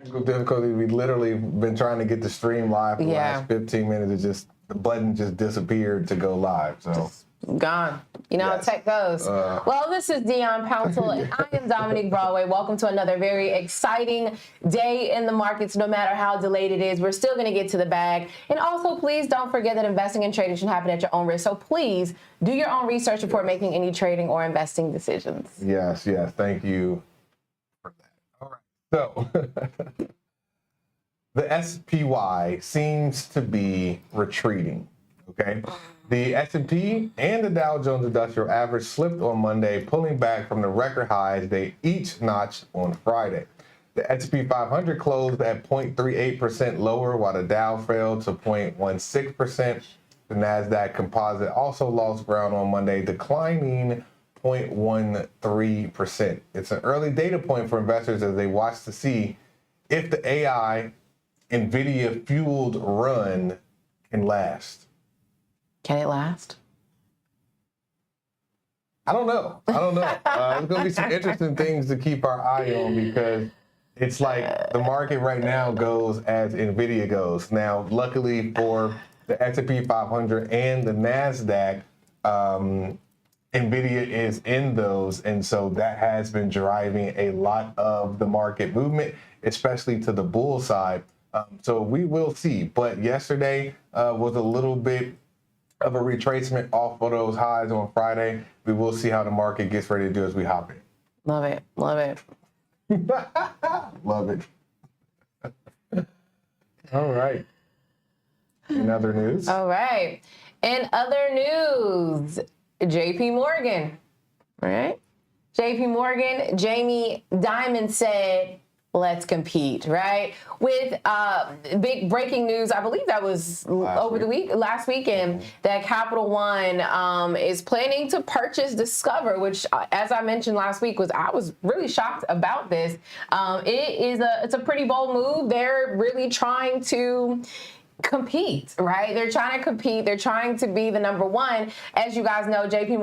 Difficulty. We literally been trying to get the stream live for the last 15 minutes. It just, the button just disappeared to go live. So gone. You know how tech goes. Well, this is Dion Pouncil, and I am Dominique Broadway. Welcome to another very exciting day in the markets. No matter how delayed it is, we're still going to get to the bag. And also, please don't forget that investing and trading should happen at your own risk. So please do your own research before making any trading or investing decisions. Yes, yes. Thank you for that. All right. So the SPY seems to be retreating. Okay. The S&P and the Dow Jones Industrial Average slipped on Monday, pulling back from the record highs they each notched on Friday. The S&P 500 closed at 0.38% lower, while the Dow fell to 0.16%. The NASDAQ Composite also lost ground on Monday, declining 0.13%. It's an early data point for investors as they watch to see if the AI NVIDIA-fueled run can last. Can it last? I don't know. There's going to be some interesting things to keep our eye on because it's like the market right now goes as NVIDIA goes. Now, luckily for the S&P 500 and the NASDAQ, NVIDIA is in those. And so that has been driving a lot of the market movement, especially to the bull side. So we will see. But yesterday was a little bit of a retracement off of those highs on Friday. We will see how the market gets ready to do as we hop in. Love it. Love it. Love it. All right. In other news? All right. In other news, JP Morgan. All right. JP Morgan, Jamie Dimon said, let's compete, right? With big breaking news, I believe that was last weekend, that Capital One is planning to purchase Discover, which, as I mentioned last week, I was really shocked about this. It's a pretty bold move. They're really trying to compete, right? They're trying to compete. They're trying to be the number one. As you guys know, JP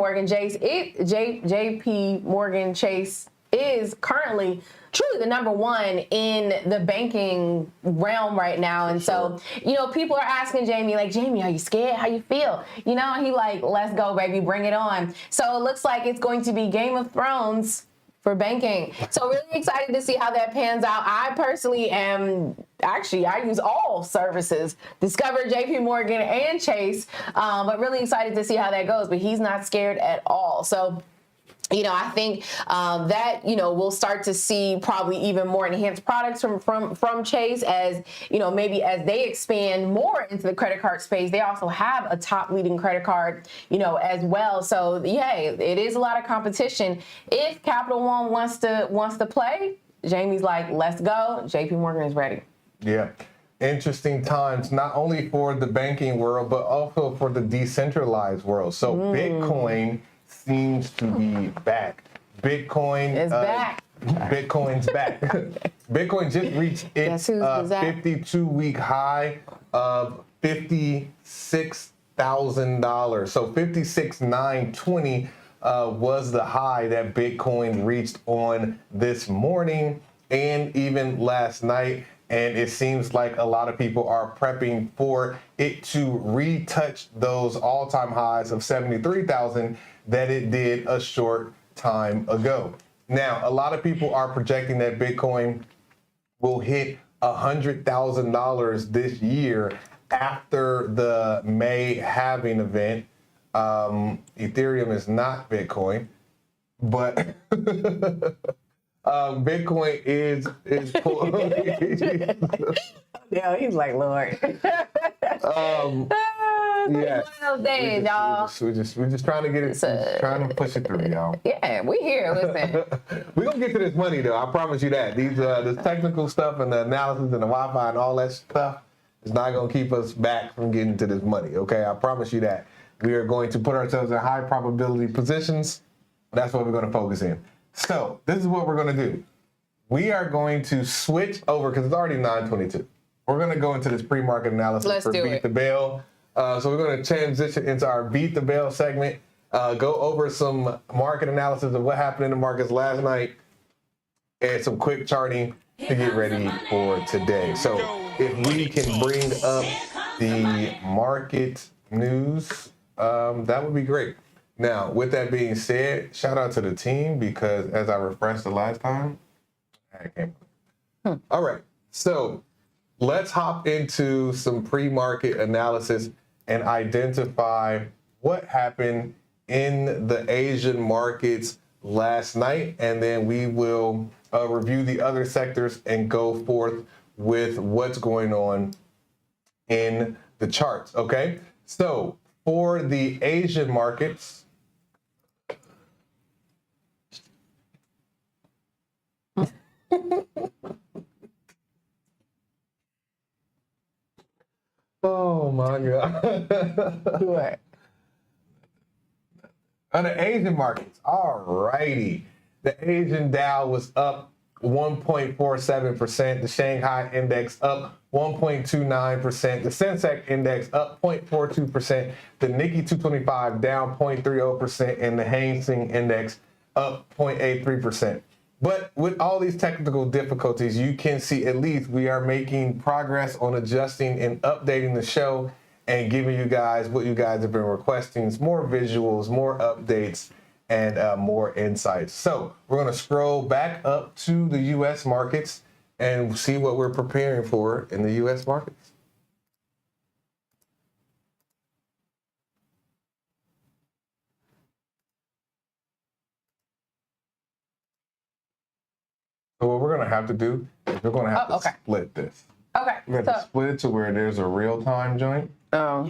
Morgan Chase is currently truly the number one in the banking realm right now. And so, you know, people are asking Jamie, like, Jamie, are you scared? How you feel? You know, and he like, let's go, baby, bring it on. So it looks like it's going to be Game of Thrones for banking. So really excited to see how that pans out. I personally am, actually, I use all services, Discover, JP Morgan, and Chase, but really excited to see how that goes. But he's not scared at all. So, you know, I think that, you know, we'll start to see probably even more enhanced products from Chase as, you know, maybe as they expand more into the credit card space. They also have a top leading credit card, you know, as well. So, yeah, it is a lot of competition. If Capital One wants to play, Jamie's like, let's go. JP Morgan is ready. Yeah. Interesting times, not only for the banking world, but also for the decentralized world. So Bitcoin seems to be back. Bitcoin is back. Bitcoin's back. Bitcoin just reached its 52-week high of $56,000. So 56,920 was the high that Bitcoin reached on this morning and even last night. And it seems like a lot of people are prepping for it to retouch those all-time highs of 73,000 that it did a short time ago. Now, a lot of people are projecting that Bitcoin will hit $100,000 this year after the May halving event. Ethereum is not Bitcoin, but Bitcoin is yeah, he's like, Lord. Yeah, we're just trying to get it, trying to push it through, y'all. Yeah, we here. Listen, we're gonna get to this money, though. I promise you that. These this technical stuff and the analysis and the Wi-Fi and all that stuff is not gonna keep us back from getting to this money. Okay, I promise you that. We are going to put ourselves in high probability positions. That's what we're gonna focus in. So this is what we're gonna do. We are going to switch over because it's already 9:22. We're gonna go into this pre-market analysis for Beat the Bell. So we're going to transition into our Beat the Bell segment, go over some market analysis of what happened in the markets last night, and some quick charting, to get ready for today. So if we can bring up the market news, that would be great. Now, with that being said, shout out to the team because as I refreshed the last time, I can't. All right, so let's hop into some pre-market analysis and identify what happened in the Asian markets last night, and then we will review the other sectors and go forth with what's going on in the charts, okay? So for the Asian markets, oh my God. What? On the Asian markets, all righty. The Asian Dow was up 1.47%. The Shanghai Index up 1.29%. The Sensex Index up 0.42%. The Nikkei 225 down 0.30%. And the Hang Seng Index up 0.83%. But with all these technical difficulties, you can see at least we are making progress on adjusting and updating the show and giving you guys what you guys have been requesting, more visuals, more updates, and more insights. So we're gonna scroll back up to the US markets and see what we're preparing for in the US markets. So what we're gonna have to do is we're gonna have to split this. Okay. We're gonna have to split it to where there's a real-time joint. Oh.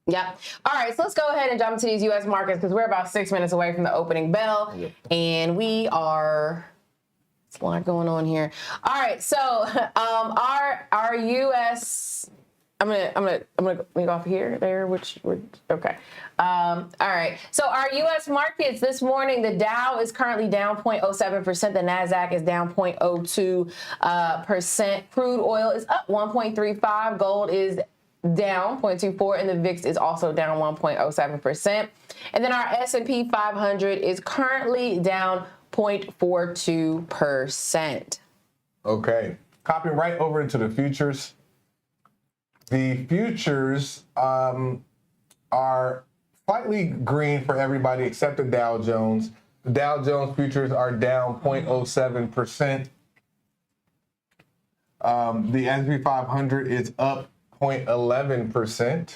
Yeah. All right. So let's go ahead and jump into these U.S. markets because we're about 6 minutes away from the opening bell, and we are. It's a lot going on here. All right. So our U.S. I'm gonna go off here, there, okay. All right. So our U.S. markets this morning, the Dow is currently down 0.07%. The Nasdaq is down 0.02%. Crude oil is up 1.35. Gold is down 0.24, and the VIX is also down 1.07%. And then our S&P 500 is currently down 0.42%. Okay. Copying right over into the futures. The futures are slightly green for everybody except the Dow Jones. The Dow Jones futures are down 0.07%. The S&P 500 is up 0.11%.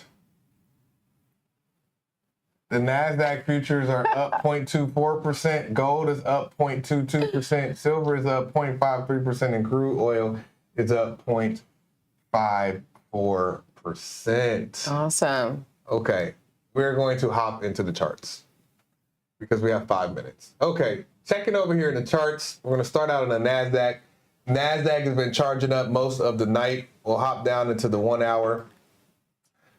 The NASDAQ futures are up 0.24%. Gold is up 0.22%. Silver is up 0.53%. And crude oil is up 0.54%. Awesome. Okay. We're going to hop into the charts because we have 5 minutes. Okay. Checking over here in the charts. We're going to start out on the NASDAQ. NASDAQ has been charging up most of the night. We'll hop down into the 1 hour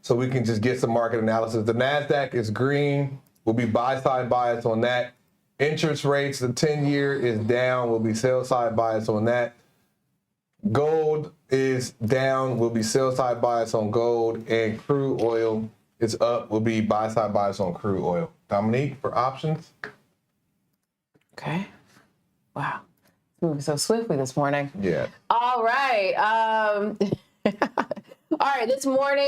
so we can just get some market analysis. The NASDAQ is green. We'll be buy-side bias on that. Interest rates, the 10-year is down. We'll be sell-side bias on that. Gold is down. We'll be sell-side bias on gold. And crude oil is up. We'll be buy-side bias on crude oil. Dominique, for options? Okay. Wow. Moving so swiftly this morning. Yeah. All right. All right. This morning,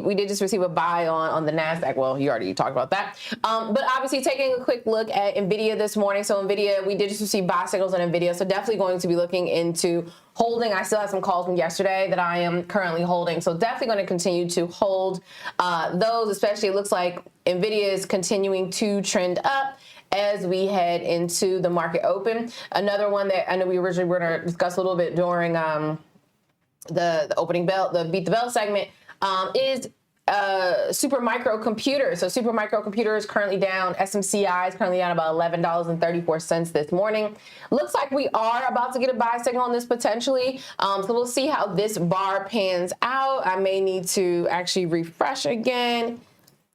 we did just receive a buy on the NASDAQ. Well, you already talked about that. But obviously taking a quick look at NVIDIA this morning. So NVIDIA, we did just receive buy signals on NVIDIA. So definitely going to be looking into holding. I still have some calls from yesterday that I am currently holding. So definitely going to continue to hold those, especially it looks like NVIDIA is continuing to trend up as we head into the market open. Another one that I know we originally were going to discuss a little bit during the opening bell, the Beat the Bell segment, is super micro computer. So super micro computer is currently down. SMCI is currently down about $11.34 this morning. Looks like we are about to get a buy signal on this potentially. So we'll see how this bar pans out. I may need to actually refresh again.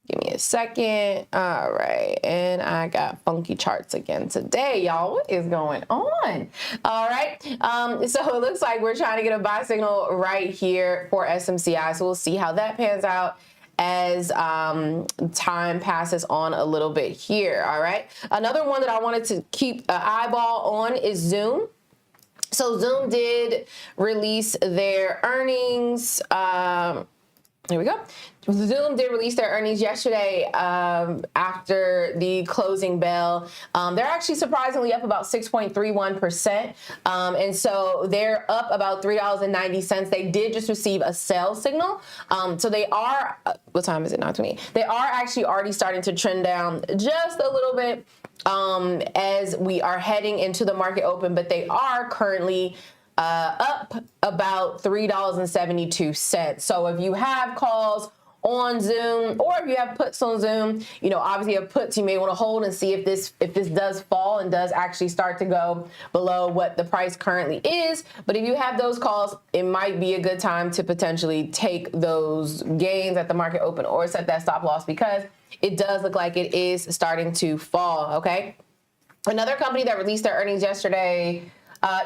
Give me a second. All right. And I got funky charts again today, y'all. What is going on? All right. So it looks like we're trying to get a buy signal right here for SMCI. So we'll see how that pans out as time passes on a little bit here. All right. Another one that I wanted to keep an eyeball on is Zoom. So Zoom did release their earnings. Here we go. Zoom did release their earnings yesterday after the closing bell. They're actually surprisingly up about 6.31%. And so they're up about $3.90. They did just receive a sell signal. So they are, what time is it? 9:20. They are actually already starting to trend down just a little bit as we are heading into the market open, but they are currently up about $3.72. So if you have calls on Zoom, or if you have puts on Zoom, you know, obviously you have puts you may want to hold and see if this does fall and does actually start to go below what the price currently is. But if you have those calls, it might be a good time to potentially take those gains at the market open or set that stop loss, because it does look like it is starting to fall. Okay. Another company that released their earnings yesterday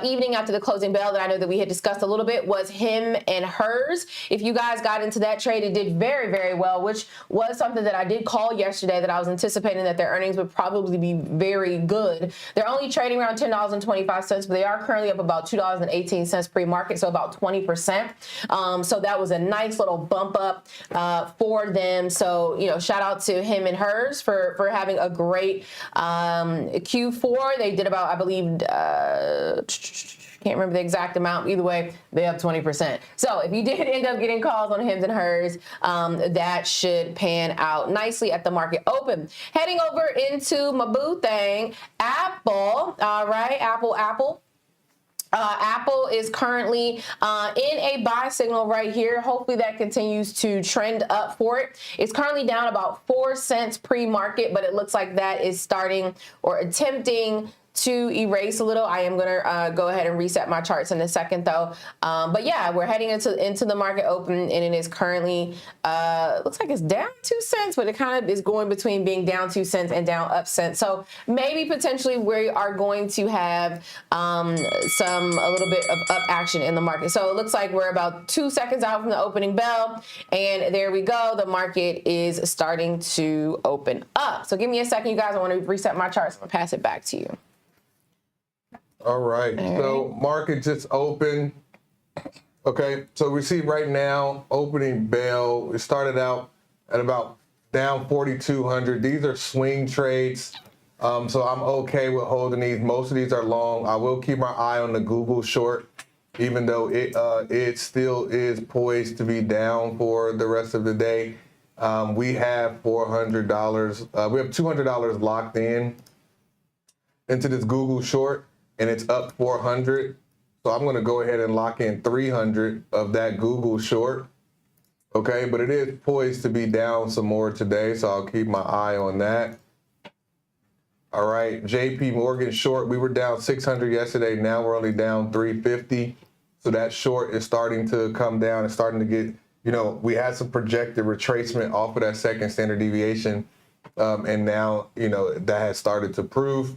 evening after the closing bell that I know that we had discussed a little bit was him and hers. If you guys got into that trade, it did very, very well, which was something that I did call yesterday, that I was anticipating that their earnings would probably be very good. They're only trading around $10.25, but they are currently up about $2.18 pre-market, so about 20%. So that was a nice little bump up for them. So, you know, shout out to him and hers for having a great Q4. They did about, I believe, can't remember the exact amount. Either way, they up 20%. So if you did end up getting calls on hims and hers, that should pan out nicely at the market open. Heading over into my boo thing, Apple. All right, Apple. Apple is currently in a buy signal right here. Hopefully that continues to trend up for it. It's currently down about 4 cents pre-market, but it looks like that is starting or attempting to erase a little. I am going to go ahead and reset my charts in a second though. But yeah, we're heading into the market open, and it is currently, looks like it's down 2 cents, but it kind of is going between being down 2 cents and down up cents. So maybe potentially we are going to have a little bit of up action in the market. So it looks like we're about 2 seconds out from the opening bell, and there we go. The market is starting to open up. So give me a second, you guys. I want to reset my charts. I'm gonna pass it back to you. All right, so market just opened. Okay, so we see right now, opening bell, it started out at about down 4,200. These are swing trades, so I'm okay with holding these. Most of these are long. I will keep my eye on the Google short, even though it still is poised to be down for the rest of the day. We have $400, we have $200 locked in into this Google short, and it's up 400. So I'm gonna go ahead and lock in 300 of that Google short. Okay, but it is poised to be down some more today, so I'll keep my eye on that. All right, JP Morgan short, we were down 600 yesterday, now we're only down 350. So that short is starting to come down. It's starting to get, you know, we had some projected retracement off of that second standard deviation, and now, you know, that has started to prove.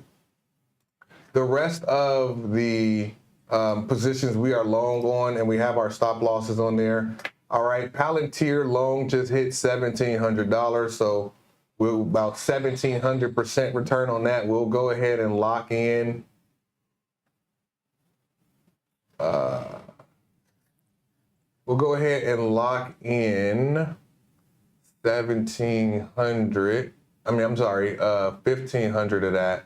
The rest of the positions we are long on, and we have our stop losses on there. All right, Palantir long just hit $1,700, so we're about 1,700% return on that. We'll go ahead and lock in. We'll go ahead and lock in 1,700. I mean, I'm sorry, 1,500 of that.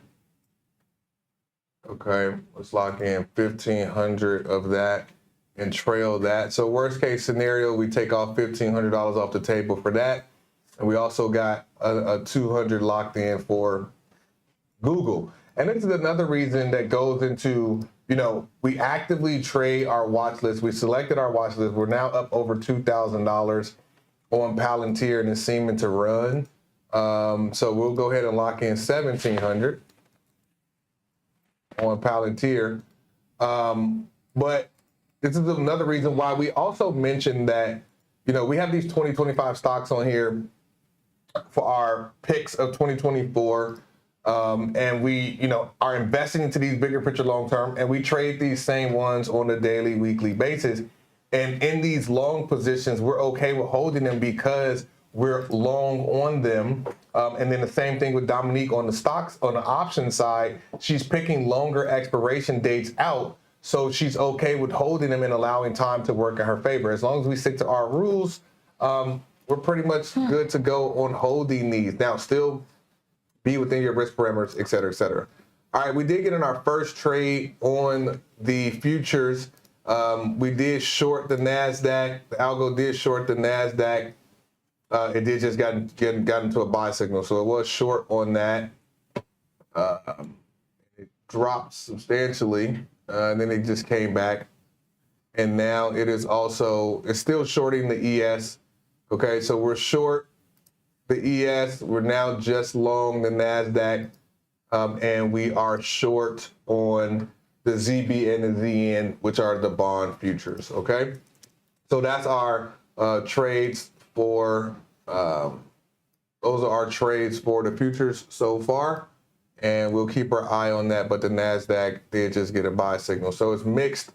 Okay, let's lock in 1,500 of that and trail that. So worst case scenario, we take off $1,500 off the table for that. And we also got a 200 locked in for Google. And this is another reason that goes into, you know, we actively trade our watch list. We selected our watch list. We're now up over $2,000 on Palantir, and it's seeming to run. So we'll go ahead and lock in 1,700 on Palantir. But this is another reason why we also mentioned that, you know, we have these 2025 stocks on here for our picks of 2024. And we, you know, are investing into these bigger picture long term, and we trade these same ones on a daily, weekly basis. And in these long positions, we're okay with holding them because we're long on them. And then the same thing with Dominique on the stocks, on the option side, she's picking longer expiration dates out. So she's okay with holding them and allowing time to work in her favor. As long as we stick to our rules, we're pretty much good to go on holding these. Now, still be within your risk parameters, et cetera, et cetera. All right, we did get in our first trade on the futures. We did short the NASDAQ. The algo did short the NASDAQ. It did just got into a buy signal, so it was short on that. It dropped substantially, and then it just came back. And now it is also, it's still shorting the ES. Okay, so we're short the ES. We're now just long the NASDAQ, and we are short on the ZB and the ZN, which are the bond futures. Okay, so that's our trades for, those are our trades for the futures so far, and we'll keep our eye on that. But the NASDAQ did just get a buy signal, so it's mixed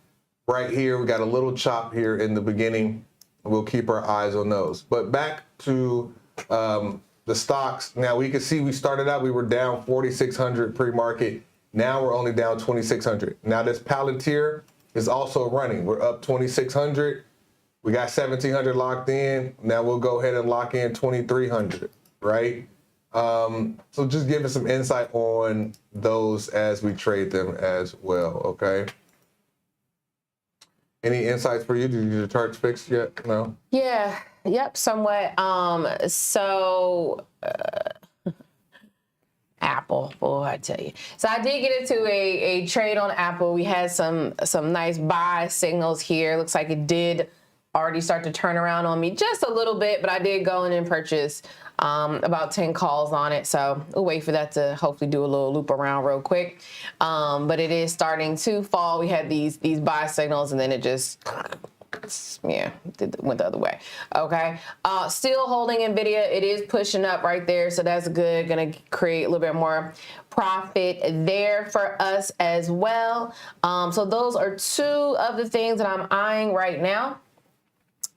right here. We got a little chop here in the beginning. We'll keep our eyes on those. But back to the stocks. Now we can see we started out, we were down 4,600 pre-market. Now we're only down 2,600. Now this Palantir is also running. We're up 2,600. We got 1,700 locked in. Now we'll go ahead and lock in 2,300, right? So just give us some insight on those as we trade them as well, okay? Any insights for you? Did you get your charts fixed yet? No? Yeah, yep, somewhat. Apple, boy, I tell you. So I did get into a trade on Apple. We had some nice buy signals here. Looks like it did already start to turn around on me just a little bit, but I did go in and purchase about 10 calls on it. So we'll wait for that to hopefully do a little loop around real quick. But it is starting to fall. We had these buy signals and then it just, yeah, went the other way. Okay. Still holding NVIDIA. It is pushing up right there. So that's good. Going to create a little bit more profit there for us as well. So those are two of the things that I'm eyeing right now.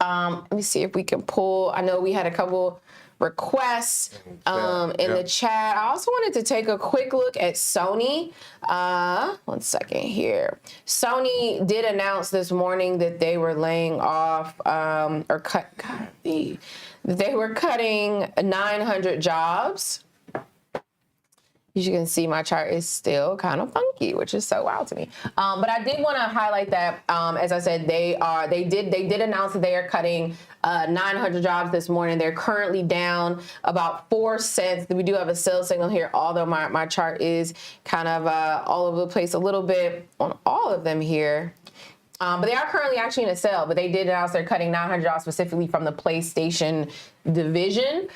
Let me see if we can pull. I know we had a couple requests in the chat. I also wanted to take a quick look at Sony. 1 second here. Sony did announce this morning that they were laying off they were cutting 900 jobs. As you can see, my chart is still kind of funky, which is so wild to me. But I did want to highlight that, as I said, they did announce that they are cutting 900 jobs this morning. They're currently down about 4 cents. We do have a sell signal here, although my chart is kind of all over the place a little bit on all of them here. But they are currently actually in a sale, but they did announce they're cutting 900 jobs specifically from the PlayStation division.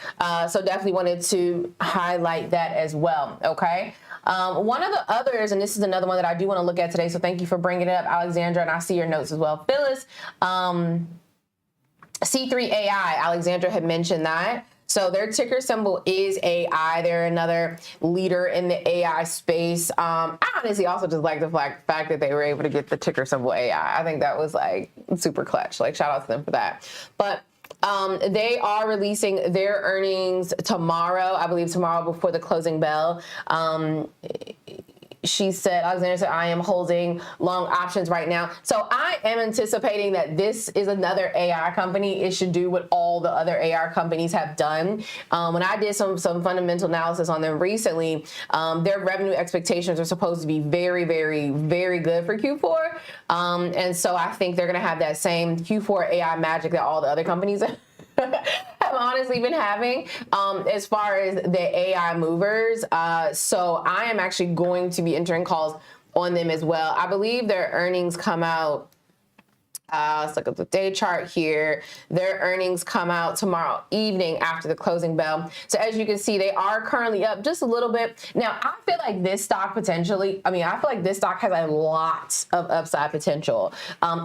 So definitely wanted to highlight that as well, okay? One of the others, and this is another one that I do want to look at today, so thank you for bringing it up, Alexandra, and I see your notes as well. Phyllis, C3 AI, Alexandra had mentioned that. So their ticker symbol is AI. They're another leader in the AI space. I honestly also just like the fact that they were able to get the ticker symbol AI. I think that was like super clutch. Like shout out to them for that. But they are releasing their earnings tomorrow. I believe tomorrow before the closing bell. She said, Alexander said, I am holding long options right now. So I am anticipating that this is another AI company. It should do what all the other AI companies have done. When I did some fundamental analysis on them recently, their revenue expectations are supposed to be very, very, very good for Q4. And so I think they're going to have that same Q4 AI magic that all the other companies have honestly been having as far as the AI movers. So I am actually going to be entering calls on them as well. I believe their earnings come out. Let's look at the day chart here. Their earnings come out tomorrow evening after the closing bell. So as you can see, they are currently up just a little bit. Now, I feel like this stock potentially, I feel like this stock has a lot of upside potential.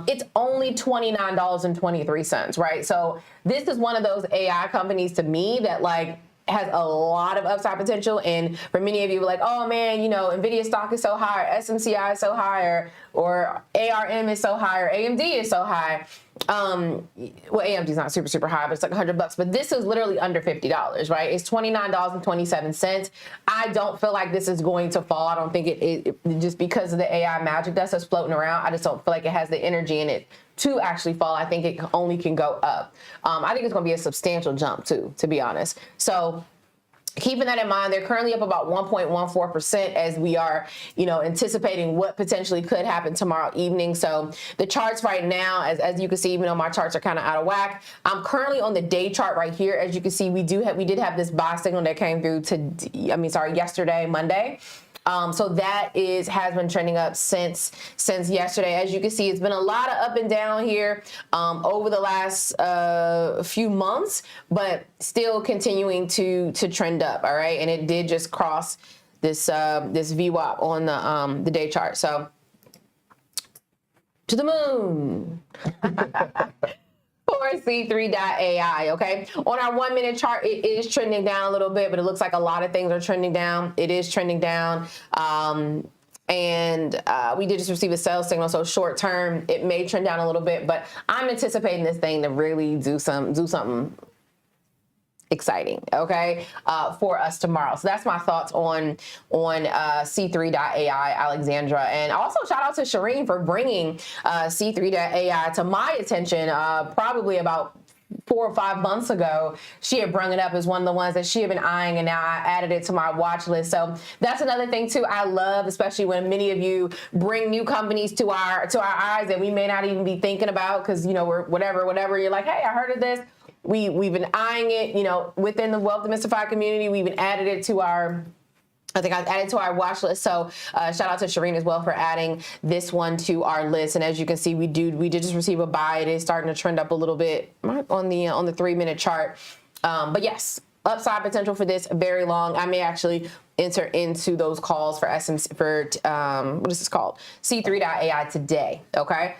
It's only $29.23, right? So this is one of those AI companies to me that like has a lot of upside potential. And for many of you, like, oh man, you know, NVIDIA stock is so high, or SMCI is so high, or ARM is so high, or AMD is so high. Well, AMD's not super, super high, but it's like $100. But this is literally under $50, right? It's $29.27. I don't feel like this is going to fall. I don't think it just because of the AI magic dust that's floating around. I just don't feel like it has the energy in it to actually fall. I think it only can go up. I think it's going to be a substantial jump too, to be honest. So keeping that in mind, they're currently up about 1.14% as we are, anticipating what potentially could happen tomorrow evening. So the charts right now, as you can see, even though my charts are kind of out of whack, I'm currently on the day chart right here. As you can see, we did have this buy signal that came through yesterday, Monday. So that has been trending up since yesterday. As you can see, it's been a lot of up and down here over the last few months, but still continuing to trend up. All right, and it did just cross this VWAP on the day chart. So to the moon. For C3.AI, okay? On our 1 minute chart, it is trending down a little bit, but it looks like a lot of things are trending down. It is trending down. And we did just receive a sell signal, so short term, it may trend down a little bit, but I'm anticipating this thing to really do something exciting, okay, for us tomorrow. So that's my thoughts on C3.AI, Alexandra. And also shout out to Shireen for bringing C3.AI to my attention probably about 4 or 5 months ago. She had brought it up as one of the ones that she had been eyeing, and now I added it to my watch list. So that's another thing too I love, especially when many of you bring new companies to our eyes that we may not even be thinking about because, we're whatever. You're like, hey, I heard of this. We've been eyeing it, within the Wealth Demystified community. We've been added it to our, I've added to our watch list. So shout out to Shireen as well for adding this one to our list. And as you can see, we did just receive a buy. It is starting to trend up a little bit on the 3 minute chart. But yes, upside potential for this very long. I may actually enter into those calls for what is this called? C3.AI today. Okay.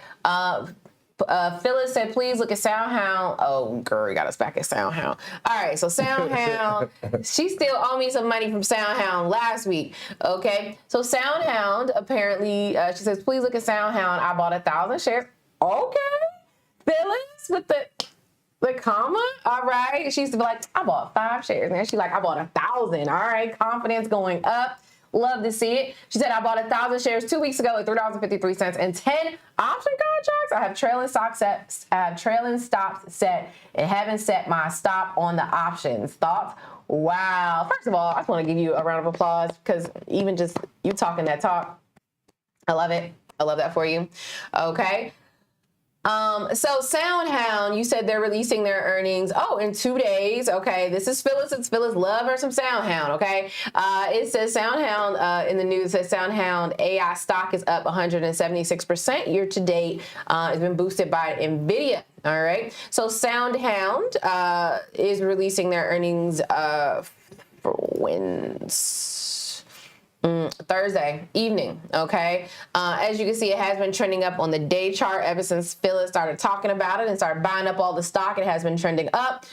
Phyllis said, please look at SoundHound. Oh, girl, you got us back at SoundHound. All right, so SoundHound, she still owed me some money from SoundHound last week. Okay, so SoundHound, apparently, she says, please look at SoundHound. I bought 1,000 shares. Okay, Phyllis with the comma. All right, she used to be like, I bought 5 shares. Now she's like, I bought 1,000. All right, confidence going up. Love to see it. She said, I bought 1,000 shares 2 weeks ago at $3.53 and 10 option contracts. I have trailing stops set and haven't set my stop on the options. Thoughts? Wow. First of all, I just want to give you a round of applause because even just you talking that talk, I love it. I love that for you. Okay. So SoundHound, you said they're releasing their earnings. Oh, in 2 days. Okay. This is Phyllis. It's Phyllis. Love her some SoundHound. Okay. It says SoundHound, in the news, it says SoundHound AI stock is up 176% year to date. It's been boosted by NVIDIA. All right. So SoundHound, is releasing their earnings, for Thursday evening, okay? As you can see, it has been trending up on the day chart ever since Phyllis started talking about it and started buying up all the stock. It has been trending up.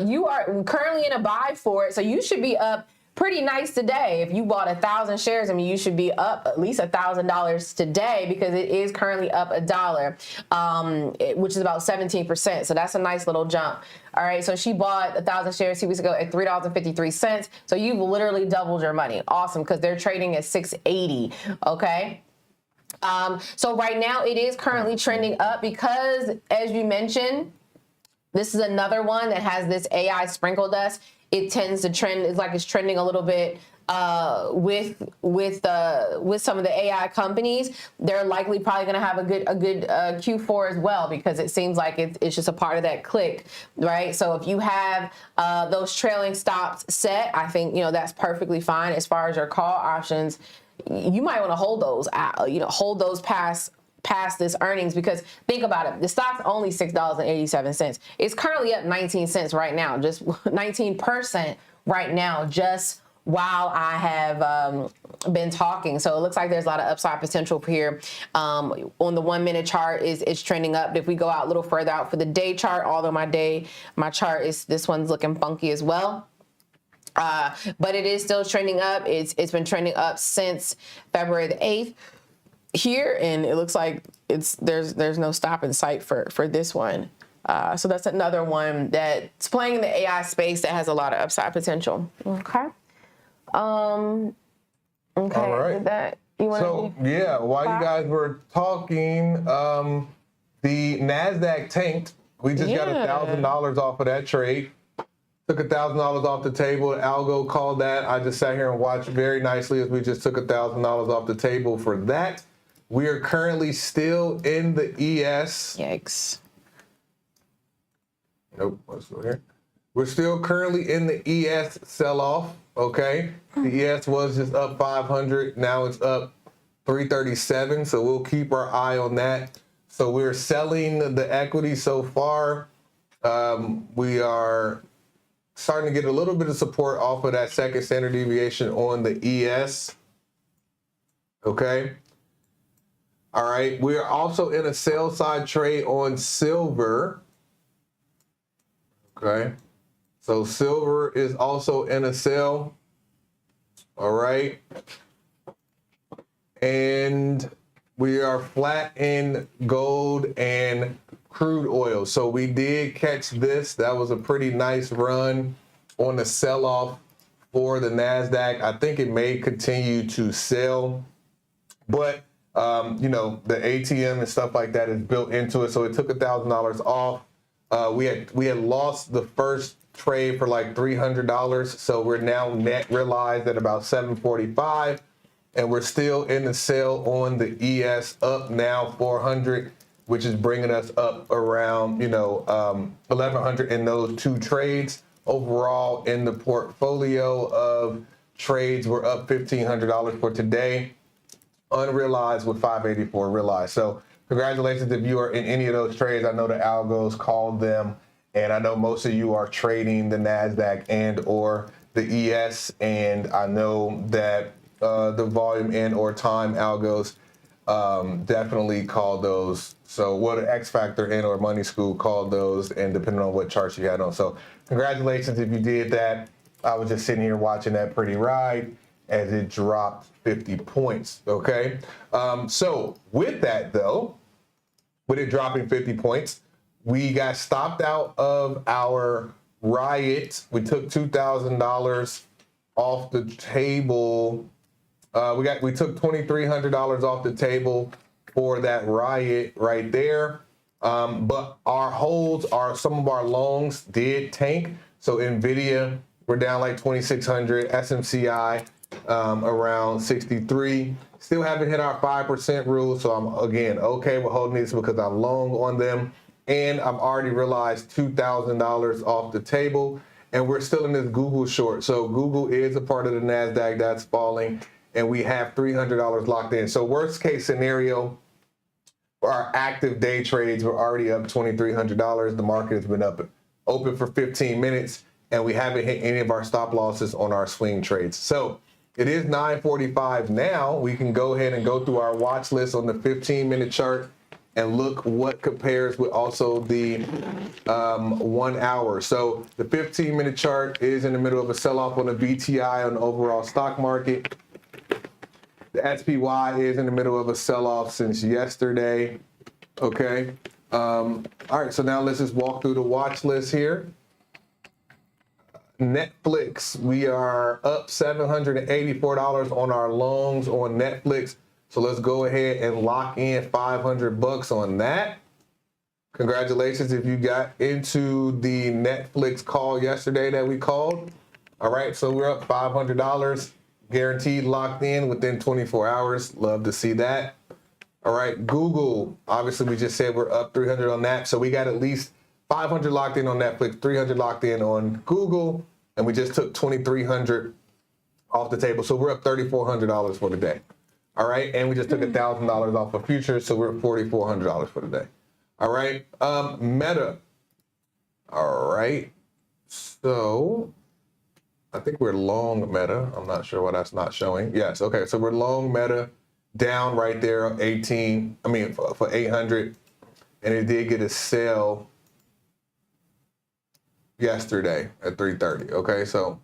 You are currently in a buy for it, so you should be up pretty nice today. If you bought 1,000 shares, I mean, you should be up at least $1,000 today because it is currently up $1, which is about 17%. So that's a nice little jump. All right. So she bought 1,000 shares 2 weeks ago at $3.53. So you've literally doubled your money. Awesome. Because they're trading at $6.80. Okay. So right now it is currently trending up because, as you mentioned, this is another one that has this AI sprinkle dust. It tends to trend. It's like it's trending a little bit with some of the AI companies. They're likely probably going to have a good Q4 as well because it seems like it's just a part of that click, right? So if you have those trailing stops set, I think that's perfectly fine. As far as your call options, you might want to hold those out. Hold those past this earnings because think about it. The stock's only $6.87. It's currently up 19 cents right now, just 19% right now, just while I have been talking. So it looks like there's a lot of upside potential here. On the 1 minute chart is trending up. If we go out a little further out for the day chart, although my chart this one's looking funky as well. But it is still trending up. It's been trending up since February the 8th. here, and it looks like there's no stop in sight for this one. So that's another one that's playing in the AI space that has a lot of upside potential. Okay. Okay. All right. Did that you want So yeah, while you guys were talking, the NASDAQ tanked. We just got $1,000 off of that trade. Took $1,000 off the table. Algo called that. I just sat here and watched very nicely as we just took $1,000 off the table for that. We are currently still in the ES. Yikes. Nope, let's go here. We're still currently in the ES sell-off, okay? The ES was just up 500. Now it's up 337, so we'll keep our eye on that. So we're selling the equity so far. We are starting to get a little bit of support off of that second standard deviation on the ES, okay? All right, we're also in a sell side trade on silver. Okay, so silver is also in a sell. All right, and we are flat in gold and crude oil. So we did catch this. That was a pretty nice run on the sell-off for the NASDAQ. I think it may continue to sell, but you know, the ATM and stuff like that is built into it. So it took $1,000 off. We had lost the first trade for like $300, so we're now net realized at about $745, and we're still in the sale on the ES, up now 400, which is bringing us up around 1,100 in those two trades. Overall, in the portfolio of trades, we're up $1,500 for today, unrealized with 584 realized. So congratulations if you are in any of those trades. I know the algos called them, and I know most of you are trading the NASDAQ and or the ES, and I know that the volume and or time algos definitely called those. So what X Factor and or Money School called those, and depending on what charts you had on. So congratulations if you did that. I was just sitting here watching that pretty ride as it dropped 50 points, okay? So with that though, with it dropping 50 points, we got stopped out of our riot. We took $2,000 off the table. We took $2,300 off the table for that riot right there. But our holds, some of our longs did tank. So NVIDIA, we're down like 2,600, SMCI around 63. Still haven't hit our 5% rule, so I'm, again, okay with holding these because I'm long on them. And I've already realized $2,000 off the table, and we're still in this Google short. So Google is a part of the NASDAQ that's falling, and we have $300 locked in. So worst case scenario, for our active day trades, we're already up $2,300. The market has been open for 15 minutes, and we haven't hit any of our stop losses on our swing trades. So it is 9:45 now. We can go ahead and go through our watch list on the 15-minute chart and look what compares with also the 1 hour. So the 15-minute chart is in the middle of a sell-off on the VTI on the overall stock market. The SPY is in the middle of a sell-off since yesterday, okay? All right, so now let's just walk through the watch list here. Netflix, we are up $784 on our longs on Netflix. So let's go ahead and lock in $500 on that. Congratulations if you got into the Netflix call yesterday that we called. All right, so we're up $500, guaranteed locked in within 24 hours. Love to see that. All right, Google, obviously we just said we're up 300 on that. So we got at least 500 locked in on Netflix, 300 locked in on Google, and we just took 2,300 off the table. So we're up $3,400 for the day. All right, and we just took $1,000 off of futures, so we're at $4,400 for the day. All right, Meta. All right, so I think we're long Meta. I'm not sure why that's not showing. Yes, okay, so we're long Meta, down right there, for 800, and it did get a sell yesterday at 3:30. Okay, so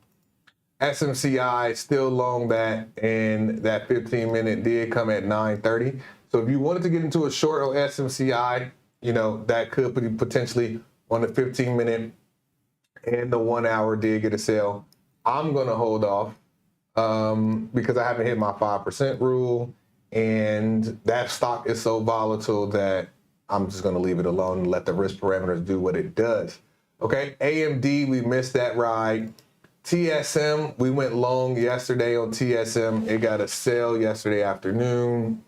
SMCI still long that, and that 15-minute did come at 9:30. So if you wanted to get into a short on SMCI, you know, that could be potentially on the 15-minute, and the 1 hour did get a sale. I'm going to hold off because I haven't hit my 5% rule, and that stock is so volatile that I'm just going to leave it alone and let the risk parameters do what it does. Okay, AMD, we missed that ride. TSM, we went long yesterday on TSM. It got a sale yesterday afternoon,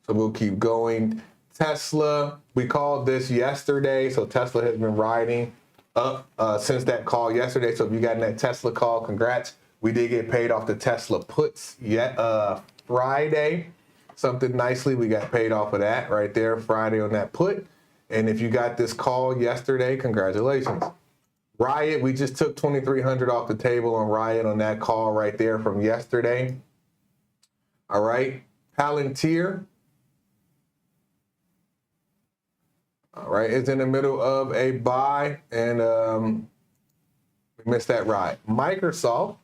so we'll keep going. Tesla, we called this yesterday, so Tesla has been riding up since that call yesterday. So if you got in that Tesla call, congrats. We did get paid off the Tesla puts Friday. Something nicely, we got paid off of that right there Friday on that put. And if you got this call yesterday, congratulations. Riot, we just took 2,300 off the table on Riot on that call right there from yesterday. All right, Palantir. All right, it's in the middle of a buy, and we missed that ride. Microsoft,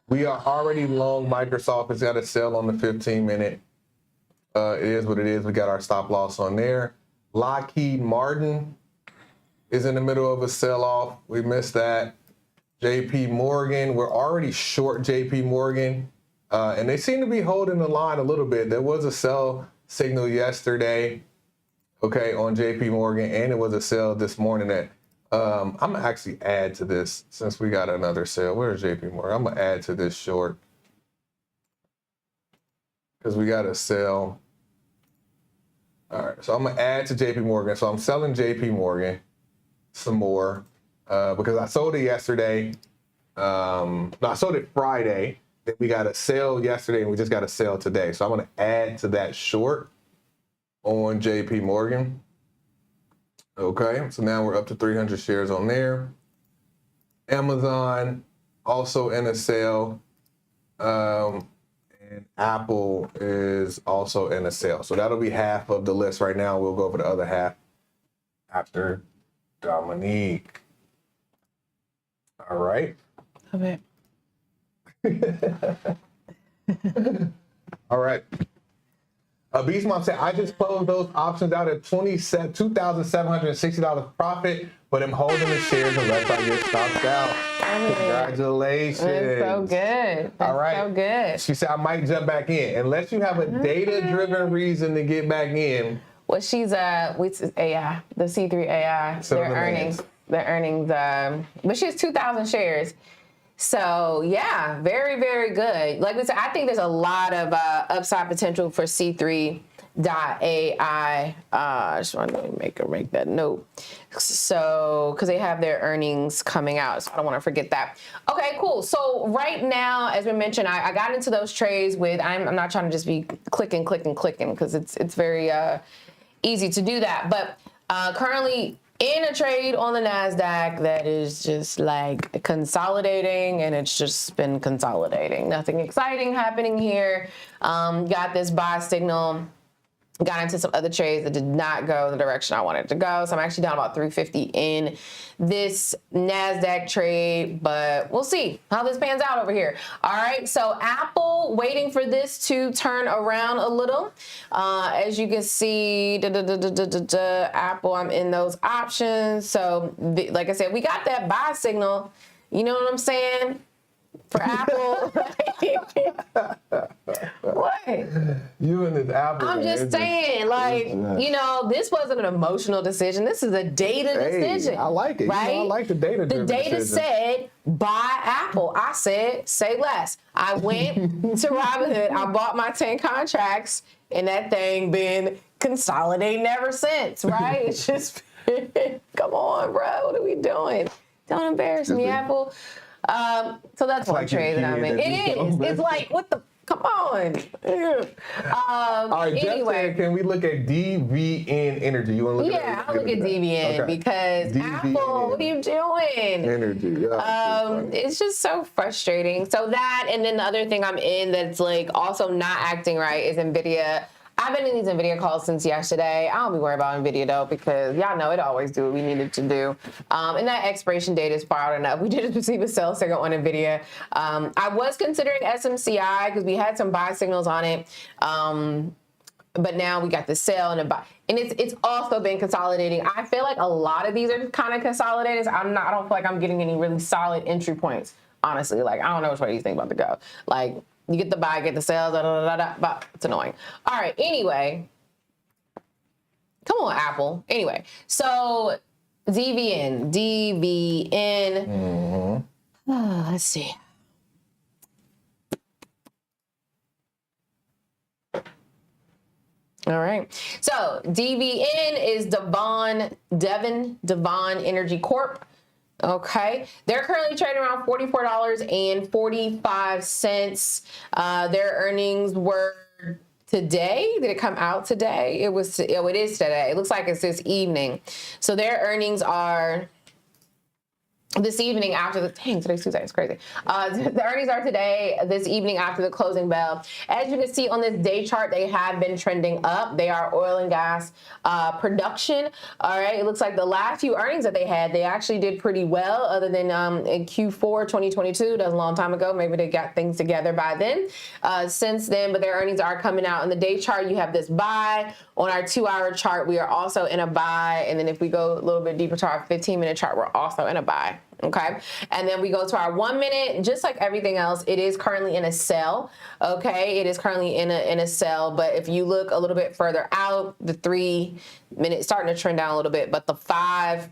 we are already long Microsoft. It's got a sell on the 15-minute. It is what it is. We got our stop loss on there. Lockheed Martin is in the middle of a sell-off. We missed that. JP Morgan, we're already short JP Morgan, and they seem to be holding the line a little bit. There was a sell signal yesterday, okay, on JP Morgan, and it was a sell this morning that I'm gonna actually add to this since we got another sale. Where's JP Morgan? I'm gonna add to this short because we got a sell. All right, so I'm gonna add to JP Morgan. So I'm selling JP Morgan some more because I sold it yesterday. No, I sold it Friday. Then we got a sale yesterday, and we just got a sale today. So I'm gonna add to that short on JP Morgan. Okay, so now we're up to 300 shares on there. Amazon also in a sale. And Apple is also in a sale. So that'll be half of the list right now. We'll go over the other half after Dominique. All right. Okay. All right. Beast Mom said, I just closed those options out at $2,760 profit, but I'm holding the shares unless I get stopped out. Congratulations. That's so good. That's all right. so good. She said, I might jump back in. Unless you have a data-driven reason to get back in. Well, she's with AI, the C3 AI, their earnings, but she has 2,000 shares. So yeah, very, very good. Like we said, I think there's a lot of upside potential for C3.ai. I just want to make that note. So, because they have their earnings coming out, so I don't want to forget that. Okay, cool. So right now, as we mentioned, I got into those trades with. I'm not trying to just be clicking because it's very easy to do that. But currently in a trade on the NASDAQ that is just like consolidating, and it's just been consolidating. Nothing exciting happening here. Got this buy signal. Got into some other trades that did not go the direction I wanted to go. So I'm actually down about 350 in this NASDAQ trade, but we'll see how this pans out over here. All right, so Apple, waiting for this to turn around a little. As you can see, Apple, I'm in those options. So like I said, we got that buy signal. You know what I'm saying? For Apple. What? You and this Apple. I'm just saying, like, you know, this wasn't an emotional decision. This is a data decision. I like it. Right? You know, I like the data. The data decision. said buy Apple. I said say less. I went to Robinhood. I bought my 10 contracts, and that thing been consolidating ever since. Right? It's just, come on, bro. What are we doing? Don't embarrass me, Apple. So that's one trade that I'm in. It is. It's like, what the? Come on. All right, anyway, Jeff said, can we look at DVN Energy? You want to look at I'll look at DVN because DVN. Apple, what are you doing? Energy. Yeah, it's just so frustrating. So that, and then the other thing I'm in that's like also not acting right is NVIDIA. I I've been in these NVIDIA calls since yesterday. I don't be worried about NVIDIA though, because y'all know it always do what we needed to do. And that expiration date is far out enough. We did receive a sell signal on NVIDIA. I was considering SMCI because we had some buy signals on it. But now we got the sell and a buy. And it's also been consolidating. I feel like a lot of these are kind of consolidated. I don't feel like I'm getting any really solid entry points, honestly. Like, I don't know which way you think about to go. Like, you get the buy, get the sell, but it's annoying. All right, anyway. Come on, Apple. Anyway, so DVN. Let's see. All right. So DVN is Devon Energy Corp. Okay. They're currently trading around $44.45. Their earnings were today. Did it come out today? It is today. It looks like it's this evening. So their earnings are this evening after today's Tuesday, it's crazy. The earnings are today, this evening after the closing bell. As you can see on this day chart, they have been trending up. They are oil and gas production. All right, it looks like the last few earnings that they had, they actually did pretty well, other than in Q4 2022. That was a long time ago. Maybe they got things together by then. Since then, but their earnings are coming out. On the day chart, you have this buy. On our 2-hour chart, we are also in a buy. And then if we go a little bit deeper to our 15-minute chart, we're also in a buy. Okay. And then we go to our 1 minute, just like everything else, it is currently in a sell. Okay. It is currently in a sell. But if you look a little bit further out, the 3 minute starting to trend down a little bit, but the 5,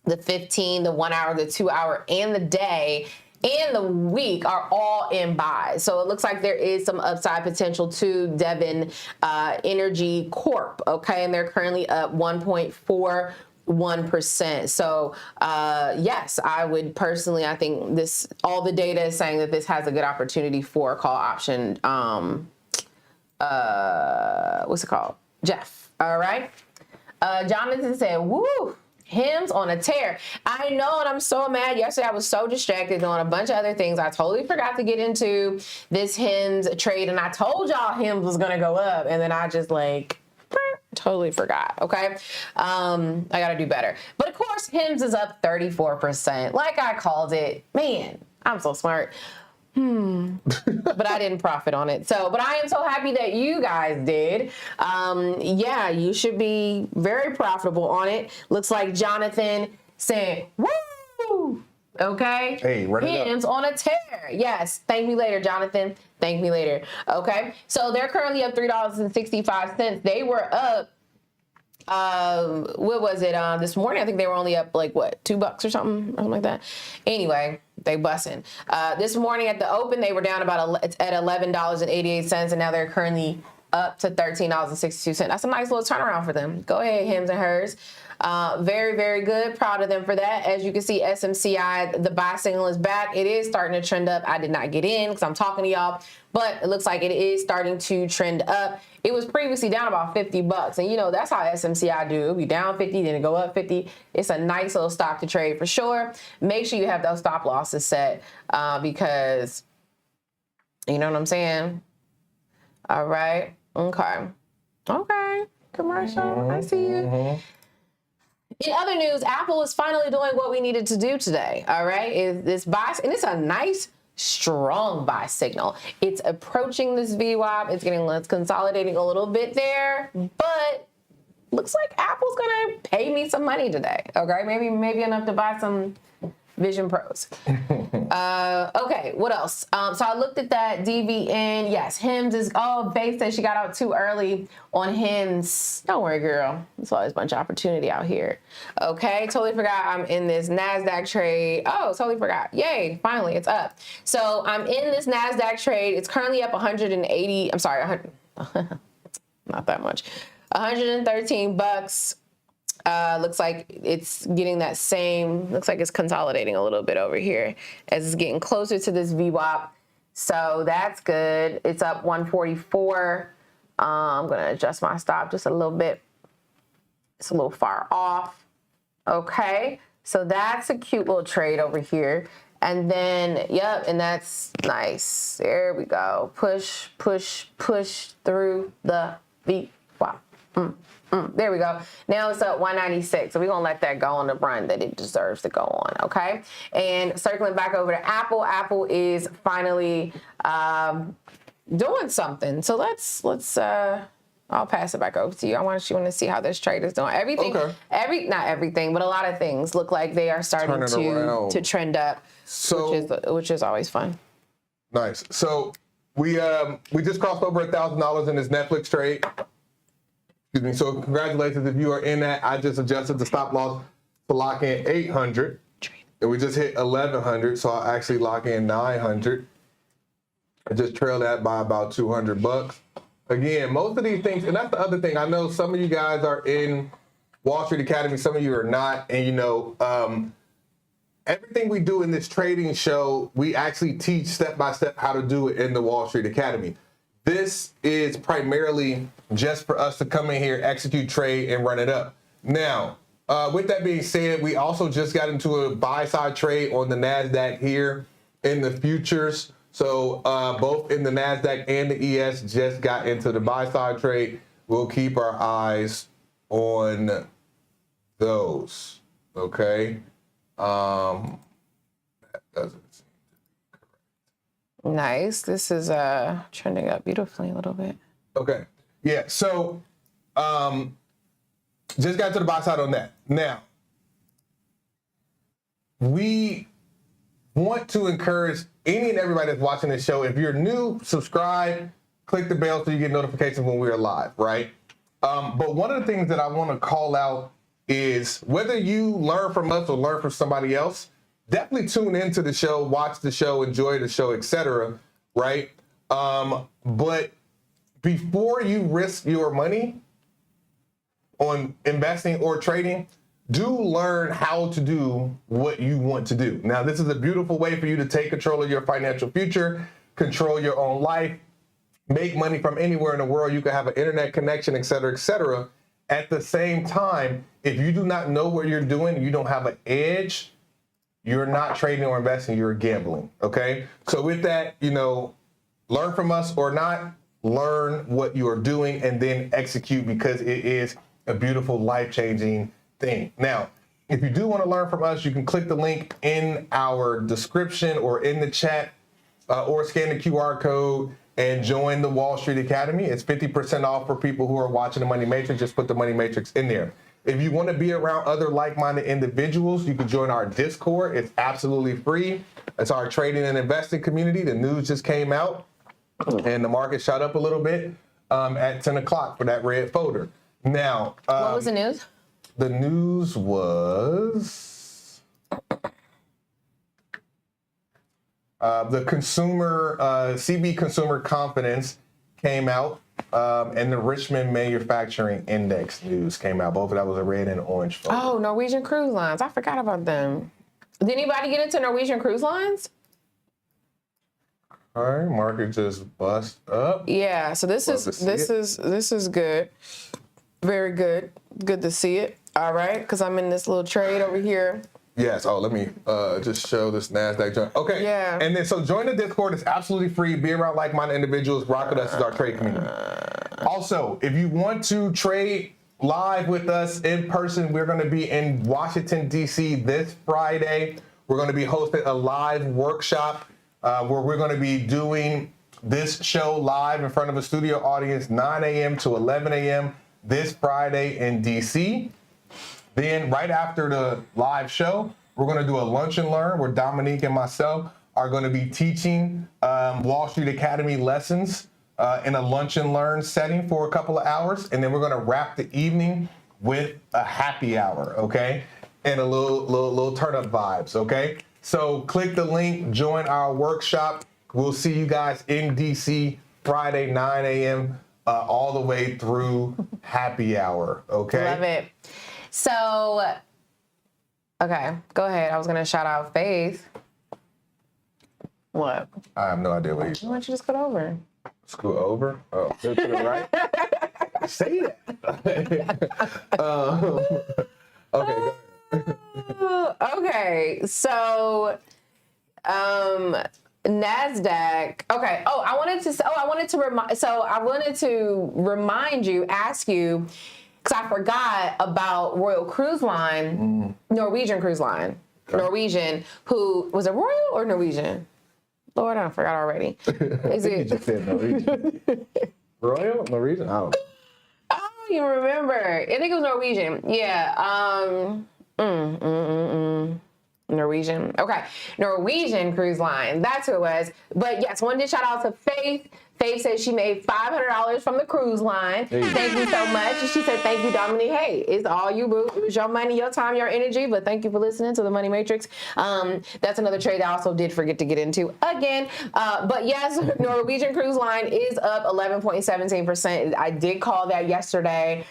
the 15, the 1 hour, the 2 hour, and the day and the week are all in buys. So it looks like there is some upside potential to Devon Energy Corp. Okay. And they're currently up 1.41%. So yes, I would personally, I think all the data is saying that this has a good opportunity for a call option. What's it called? Jeff. All right. Jonathan said, woo, Hims on a tear. I know, and I'm so mad. Yesterday I was so distracted doing a bunch of other things. I totally forgot to get into this Hims trade, and I told y'all Hims was gonna go up, and then I just totally forgot. Okay. I gotta do better. But of course, Hims is up 34%. Like I called it. Man, I'm so smart. But I didn't profit on it. But I am so happy that you guys did. Yeah, you should be very profitable on it. Looks like Jonathan saying, woo! Okay. Hey, run it up. Hims on a tear. Yes. Thank me later, Jonathan. Thank me later. Okay. So they're currently up $3.65. They were up, what was it? This morning, I think they were only up like what, $2 or something like that. Anyway, they bussin'. This morning at the open, they were down about at $11.88, and now they're currently up to $13.62. That's a nice little turnaround for them. Go ahead, Hims and hers. Very, very good. Proud of them for that. As you can see, SMCI, the buy signal is back. It is starting to trend up. I did not get in because I'm talking to y'all, but it looks like it is starting to trend up. It was previously down about $50. And you know, that's how SMCI do. It'll be down 50, then it go up 50. It's a nice little stock to trade for sure. Make sure you have those stop losses set because you know what I'm saying? All right. Okay. Okay. Commercial. I see you. In other news, Apple is finally doing what we needed to do today. All right. This buy, and it's a nice, strong buy signal. It's approaching this VWAP. It's consolidating a little bit there, but looks like Apple's going to pay me some money today. Okay. Maybe enough to buy some Vision Pros. Okay, what else? So I looked at that DVN. Yes, Hims is, Faith said she got out too early on Hims. Don't worry, girl. There's always a bunch of opportunity out here. Okay, totally forgot I'm in this NASDAQ trade. Oh, totally forgot. Yay, finally, it's up. So I'm in this NASDAQ trade. It's currently up 180, I'm sorry, 100, not that much. $113. Looks like it's getting that same, looks like it's consolidating a little bit over here as it's getting closer to this VWAP. So that's good. It's up 144. I'm going to adjust my stop just a little bit. It's a little far off. Okay. So that's a cute little trade over here. And then, yep, and that's nice. There we go. Push, push, push through the There we go. Now it's up 196. So we're going to let that go on the run that it deserves to go on, okay? And circling back over to Apple. Apple is finally doing something. So let's I'll pass it back over to you. I want you to see how this trade is doing. Everything, not everything, but a lot of things look like they are starting to trend up, so, which is always fun. Nice. So we just crossed over $1,000 in this Netflix trade. Excuse me. So congratulations if you are in that. I just adjusted the stop loss to lock in 800, and we just hit 1100. So I'll actually lock in 900. I just trailed that by about $200. Again, most of these things, and that's the other thing. I know some of you guys are in Wall Street Academy, some of you are not, and you know, everything we do in this trading show, we actually teach step by step how to do it in the Wall Street Academy. This is primarily just for us to come in here, execute, trade, and run it up. Now, with that being said, we also just got into a buy side trade on the NASDAQ here in the futures. So both in the NASDAQ and the ES just got into the buy side trade. We'll keep our eyes on those, okay? That doesn't seem to be correct. Nice. This is trending up beautifully a little bit. Okay. Yeah. So just got to the buy side on that. Now, we want to encourage any and everybody that's watching this show. If you're new, subscribe, click the bell so you get notifications when we're live, right? But one of the things that I want to call out is whether you learn from us or learn from somebody else, definitely tune into the show, watch the show, enjoy the show, etc. Right? But before you risk your money on investing or trading, do learn how to do what you want to do. Now, this is a beautiful way for you to take control of your financial future, control your own life, make money from anywhere in the world. You can have an internet connection, et cetera, et cetera. At the same time, if you do not know what you're doing, you don't have an edge, you're not trading or investing, you're gambling, okay? So with that, you know, learn from us or not, learn what you are doing and then execute, because it is a beautiful, life-changing thing. Now, if you do want to learn from us, you can click the link in our description or in the chat or scan the QR code and join the Wall Street Academy. It's 50% off for people who are watching the Money Matrix. Just put the Money Matrix in there. If you want to be around other like-minded individuals, you can join our Discord. It's absolutely free. It's our trading and investing community. The news just came out and the market shot up a little bit at 10 o'clock for that red folder. Now, what was the news? The news was the consumer, CB consumer confidence came out, and the Richmond Manufacturing Index news came out. Both of that was a red and orange folder. Oh, Norwegian Cruise Lines. I forgot about them. Did anybody get into Norwegian Cruise Lines? All right, market just bust up. Yeah, so this is good. Very good. Good to see it. All right, because I'm in this little trade over here. Yes. Oh, let me just show this NASDAQ joint. Okay. Yeah. And then, so join the Discord. It's absolutely free. Be around like-minded individuals. Rock with us as our trade community. Also, if you want to trade live with us in person, we're going to be in Washington, D.C. this Friday. We're going to be hosting a live workshop where we're going to be doing this show live in front of a studio audience, 9 a.m. to 11 a.m. this Friday in D.C. Then right after the live show, we're going to do a lunch and learn where Dominique and myself are going to be teaching Wall Street Academy lessons in a lunch and learn setting for a couple of hours. And then we're going to wrap the evening with a happy hour, okay? And a little turn up vibes, okay? So click the link, join our workshop. We'll see you guys in DC Friday, 9 a.m. All the way through happy hour, okay? Love it. So, okay, go ahead. I was going to shout out Faith. What? I have no idea what Why don't you just go over? Scoot over? Oh, to the right? Say that. Okay, go ahead. Okay, so NASDAQ. Okay. I wanted to remind you, ask you, because I forgot about Royal Cruise Line, Norwegian Cruise Line. Okay. Norwegian, who was it Royal or Norwegian? Lord, I forgot already. Is it? You just said Norwegian. Royal? Norwegian? I don't know. I don't even remember. I think it was Norwegian. Yeah. Norwegian. Okay. Norwegian Cruise Line. That's who it was. But yes, one did shout out to Faith. Faith said she made $500 from the cruise line. Hey. Thank you so much. And she said, thank you, Dominique. Hey, it's all you, boo. It was your money, your time, your energy. But thank you for listening to the Money Matrix. That's another trade I also did forget to get into again. But yes, Norwegian Cruise Line is up 11.17%. I did call that yesterday.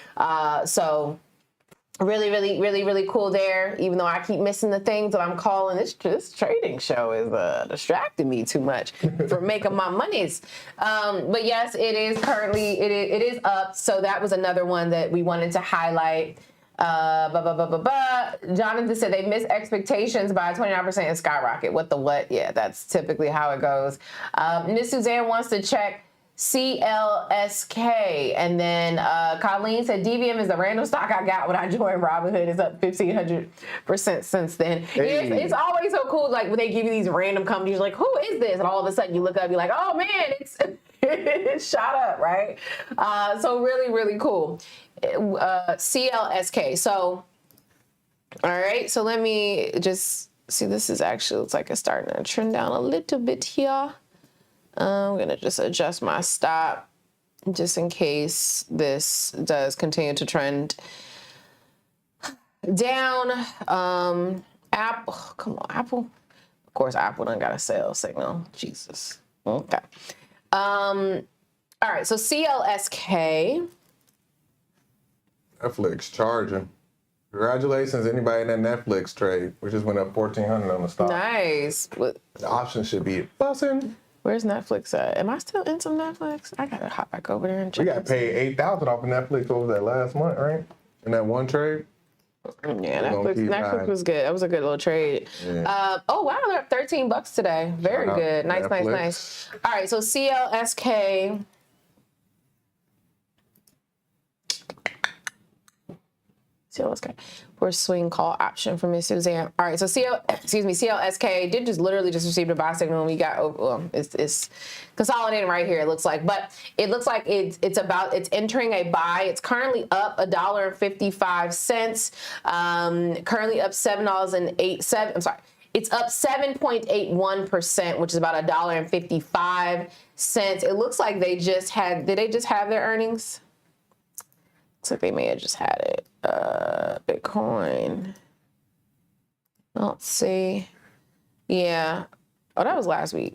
So really cool there, even though I keep missing the things that I'm calling. This trading show is distracting me too much from making my monies. But yes, it is currently, it is up. So that was another one that we wanted to highlight. Jonathan said they missed expectations by 29% and skyrocket. What the what? Yeah, that's typically how it goes. Miss Suzanne wants to check CLSK, and then Colleen said DVM is the random stock I got when I joined Robinhood. It's up 1,500% since then. Hey. It's always so cool, like when they give you these random companies, like, who is this? And all of a sudden you look up, you're like, oh man, it's shot up, right? So really cool. CLSK. So, all right. So let me just see. This is actually looks like it's starting to trend down a little bit here. I'm going to just adjust my stop just in case this does continue to trend down. Apple, come on, Apple. Of course, Apple done got a sell signal. Jesus. Okay. All right, so CLSK. Netflix charging. Congratulations, anybody in that Netflix trade, which just went up 1,400 on the stock. Nice. The option should be busting. Where's Netflix at? Am I still in some Netflix? I gotta hop back over there and check. We got paid $8,000 off of Netflix over that last month, right? In that one trade. Yeah, Netflix was good. That was a good little trade. Yeah. Oh wow, they're up $13 today. Very good. Nice. All right, so CLSK. CLSK for swing call option from Miss Suzanne. All right, so CLSK did literally just receive a buy signal, and we got it's consolidating right here. It looks like, but it looks like it's entering a buy. It's currently up $1.55. Currently up $7.87. I'm sorry. It's up 7.81%, which is about $1.55. It looks like they just had. Did they just have their earnings? Looks like they may have just had it. Bitcoin. Let's see. Yeah. Oh, that was last week.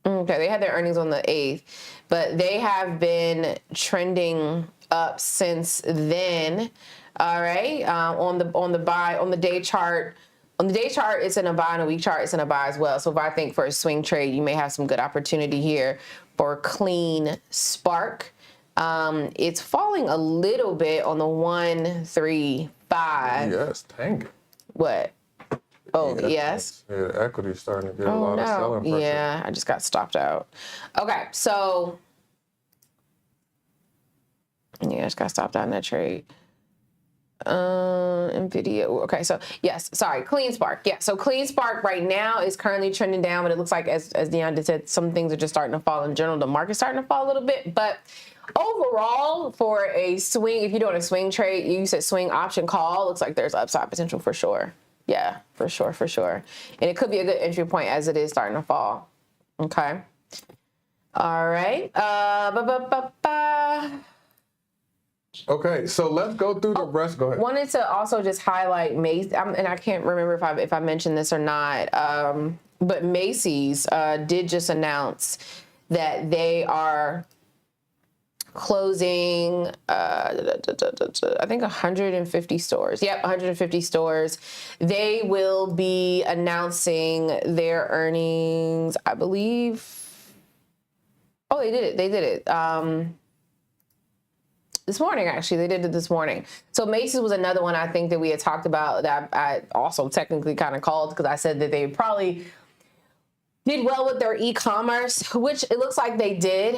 Okay, they had their earnings on the 8th, but they have been trending up since then. All right. On the day chart. On the day chart, it's in a buy. On a week chart, it's in a buy as well. So if I think for a swing trade, you may have some good opportunity here for clean spark. It's falling a little bit on the 135. Yes, dang it. What? Oh, yes. Yeah, the equity's starting to get a lot of selling pressure. Yeah, I just got stopped out. Okay, so yeah, I just got stopped out in that trade. NVIDIA. Okay, so yes, sorry, Clean Spark. Yeah, so Clean Spark right now is currently trending down, but it looks like as Dion just said, some things are just starting to fall in general. The market's starting to fall a little bit, but overall, for a swing, if you're doing a swing trade, you said swing option call, looks like there's upside potential for sure. Yeah, for sure. And it could be a good entry point as it is starting to fall. Okay. All right. Okay, so let's go through the rest. Go ahead. Wanted to also just highlight Macy's, and I can't remember if I mentioned this or not, but Macy's did just announce that they are closing, I think 150 stores. Yep, 150 stores. They will be announcing their earnings, I believe. Oh, they did it. This morning, actually. They did it this morning. So Macy's was another one I think that we had talked about that I also technically kind of called because I said that they probably did well with their e-commerce, which it looks like they did.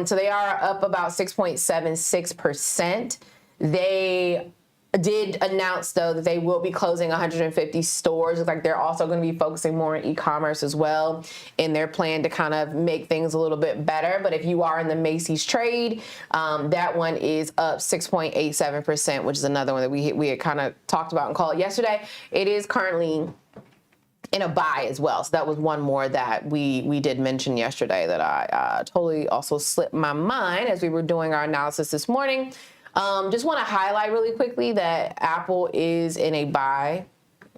So they are up about 6.76%. They did announce, though, that they will be closing 150 stores. Looks like they're also going to be focusing more on e-commerce as well in their plan to kind of make things a little bit better. But if you are in the Macy's trade, that one is up 6.87%, which is another one that we had kind of talked about and called yesterday. It is currently in a buy as well. So that was one more that we did mention yesterday that I totally also slipped my mind as we were doing our analysis this morning. Just want to highlight really quickly that Apple is in a buy.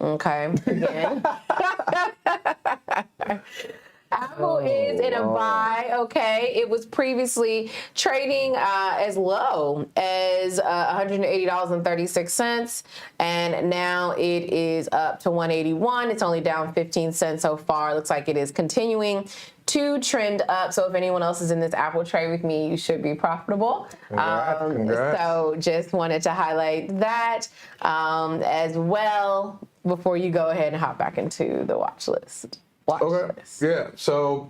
Okay. Again. Apple is in a buy, okay? It was previously trading as low as $180.36, and now it is up to $181. It's only down 15 cents so far. Looks like it is continuing to trend up. So if anyone else is in this Apple trade with me, you should be profitable. Congrats. So just wanted to highlight that as well before you go ahead and hop back into the watch list. Okay. Yeah. So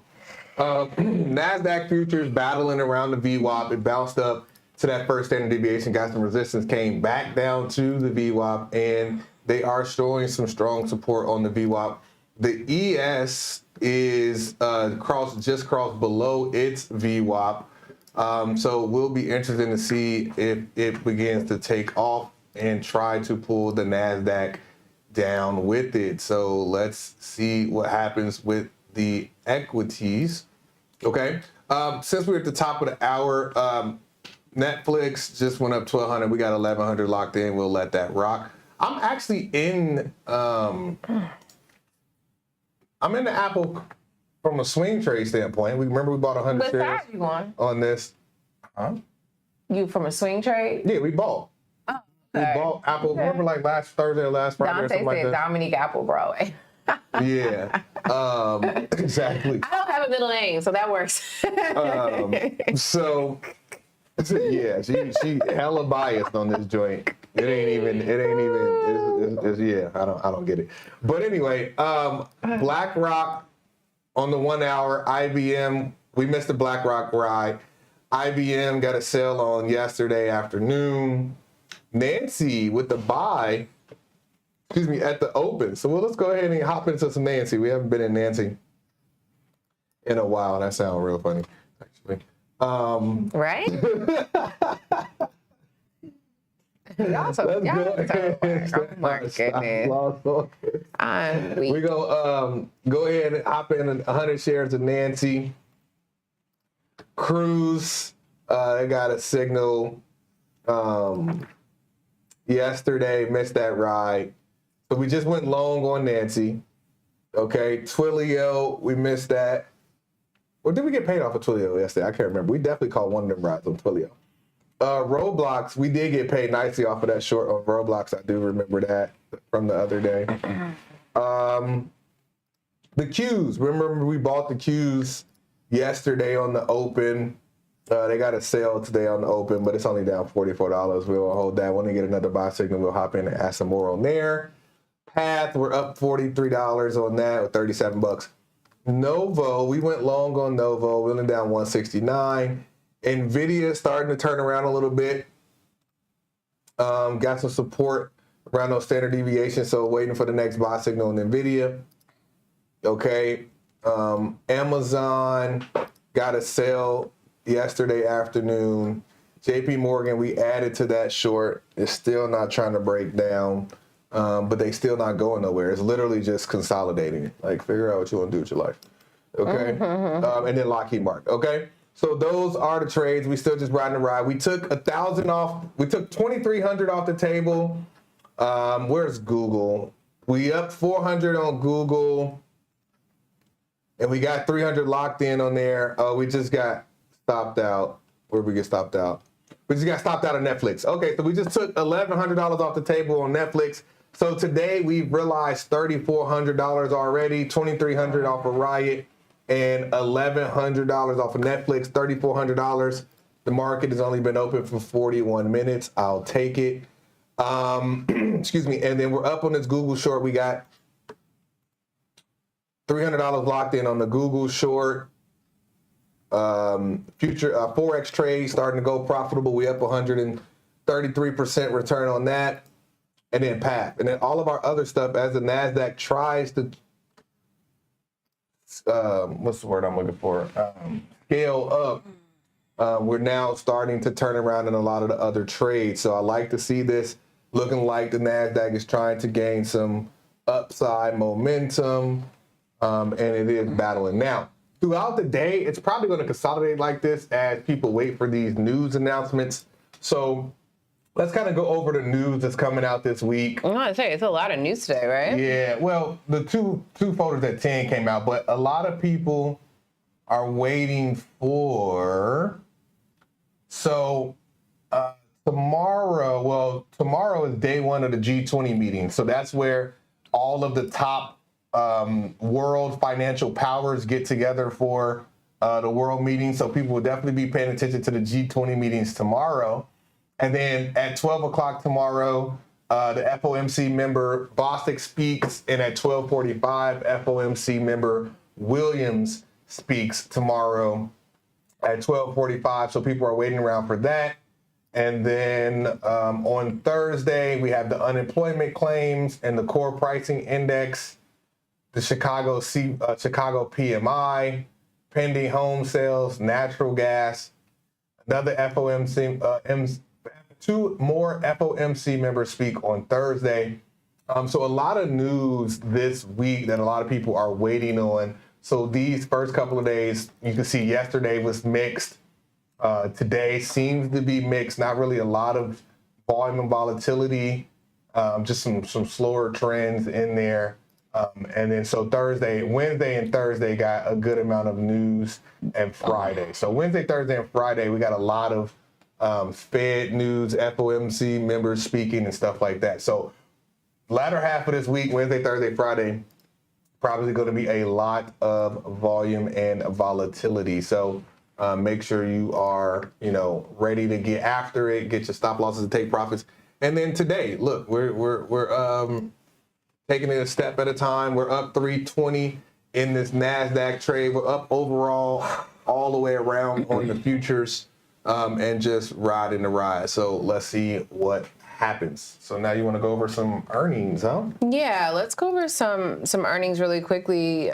NASDAQ futures battling around the VWAP. It bounced up to that first standard deviation, got some resistance, came back down to the VWAP, and they are showing some strong support on the VWAP. The ES is just crossed below its VWAP. So we'll be interested to see if it begins to take off and try to pull the NASDAQ down with it. So let's see what happens with the equities. Okay. Since we're at the top of the hour, Netflix just went up 1,200. We got 1,100 locked in. We'll let that rock. I'm actually in I'm in the Apple from a swing trade standpoint. We bought 100 What shares side you on this. Huh? You from a swing trade? Yeah, we bought. We bought Apple. Okay. Remember, like last Thursday or last Friday or Dante something like said that. Dominique Apple Broadway. Yeah, exactly. I don't have a middle name, so that works. So yeah, she hella biased on this joint. It ain't even. It's, yeah, I don't get it. But anyway, BlackRock on the 1 hour. IBM. We missed the BlackRock ride. IBM got a sale on yesterday afternoon. Nancy with the buy, at the open. So let's go ahead and hop into some Nancy. We haven't been in Nancy in a while. That sounds real funny, actually. Right? Y'all so oh my goodness. We go ahead and hop in 100 shares of Nancy. Cruise, they got a signal yesterday, missed that ride. So we just went long on Nancy. Okay, Twilio, we missed that. Or did we get paid off of Twilio yesterday? I can't remember. We definitely caught one of them rides on Twilio. Roblox, we did get paid nicely off of that short on Roblox. I do remember that from the other day. The Qs, remember we bought the Qs yesterday on the open. They got a sale today on the open, but it's only down $44. We'll hold that. When we get another buy signal, we'll hop in and add some more on there. Path, we're up $43 on that with 37 bucks. Novo, we went long on Novo. We went down 169. NVIDIA starting to turn around a little bit. Got some support around those standard deviations, so waiting for the next buy signal on NVIDIA. Okay. Amazon got a sale yesterday afternoon. JP Morgan, we added to that short. It's still not trying to break down, but they still not going nowhere. It's literally just consolidating. Like, figure out what you want to do with your life. Okay. And then Lockheed Martin. Okay. So those are the trades. We still just riding the ride. We took 1,000 off. We took 2,300 off the table. Where's Google? We up 400 on Google. And we got 300 locked in on there. We just got stopped out. Where did we get stopped out? We just got stopped out of Netflix. Okay, so we just took $1,100 off the table on Netflix. So today we've realized $3,400 already, $2,300 off of Riot, and $1,100 off of Netflix, $3,400. The market has only been open for 41 minutes. I'll take it. Excuse me. And then we're up on this Google short. We got $300 locked in on the Google short. Future forex trade starting to go profitable. We up 133% return on that. And then PAP. And then all of our other stuff as the NASDAQ tries to, what's the word I'm looking for? Scale up. We're now starting to turn around in a lot of the other trades. So I like to see this looking like the NASDAQ is trying to gain some upside momentum. And it is battling. Now, throughout the day, it's probably going to consolidate like this as people wait for these news announcements. So let's kind of go over the news that's coming out this week. I want to say it's a lot of news today, right? Yeah, well, the two photos at 10 came out, but a lot of people are waiting for. So tomorrow is day one of the G20 meeting. So that's where all of the top world financial powers get together for the world meeting. So people will definitely be paying attention to the G20 meetings tomorrow. And then at 12 o'clock tomorrow, the FOMC member Bostic speaks, and at 12:45, FOMC member Williams speaks tomorrow at 12:45. So people are waiting around for that. And then on Thursday, we have the unemployment claims and the core pricing index, the Chicago PMI, pending home sales, natural gas, another FOMC, two more FOMC members speak on Thursday. So a lot of news this week that a lot of people are waiting on. So these first couple of days, you can see yesterday was mixed. Today seems to be mixed, not really a lot of volume and volatility, just some slower trends in there. And then so Wednesday and Thursday got a good amount of news, and Friday. So Wednesday, Thursday, and Friday, we got a lot of Fed news, FOMC members speaking and stuff like that. So latter half of this week, Wednesday, Thursday, Friday, probably going to be a lot of volume and volatility. So make sure you are, ready to get after it, get your stop losses and take profits. And then today, look, we're taking it a step at a time. We're up 320 in this NASDAQ trade. We're up overall all the way around on the futures, and just riding the ride. So let's see what happens. So now you want to go over some earnings, huh? Yeah, let's go over some earnings really quickly.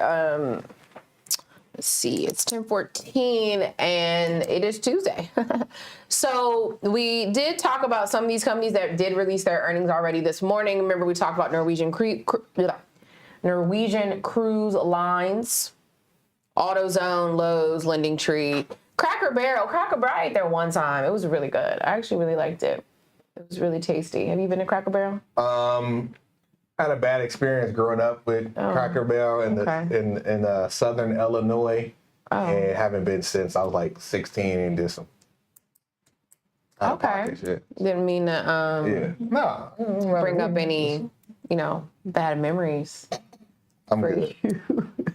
Let's see, it's 10:14 and it is Tuesday. So we did talk about some of these companies that did release their earnings already this morning. Remember, we talked about Norwegian Cruise Lines, AutoZone, Lowe's, Lending Tree, Cracker Barrel. Cracker Barrel, I ate there one time. It was really good. I actually really liked it. It was really tasty. Have you been to Cracker Barrel? Had a bad experience growing up with Cracker Barrel in Southern Illinois, and haven't been since. I was like 16 and did some. Shit. Didn't mean to bring up any, bad memories. I'm good.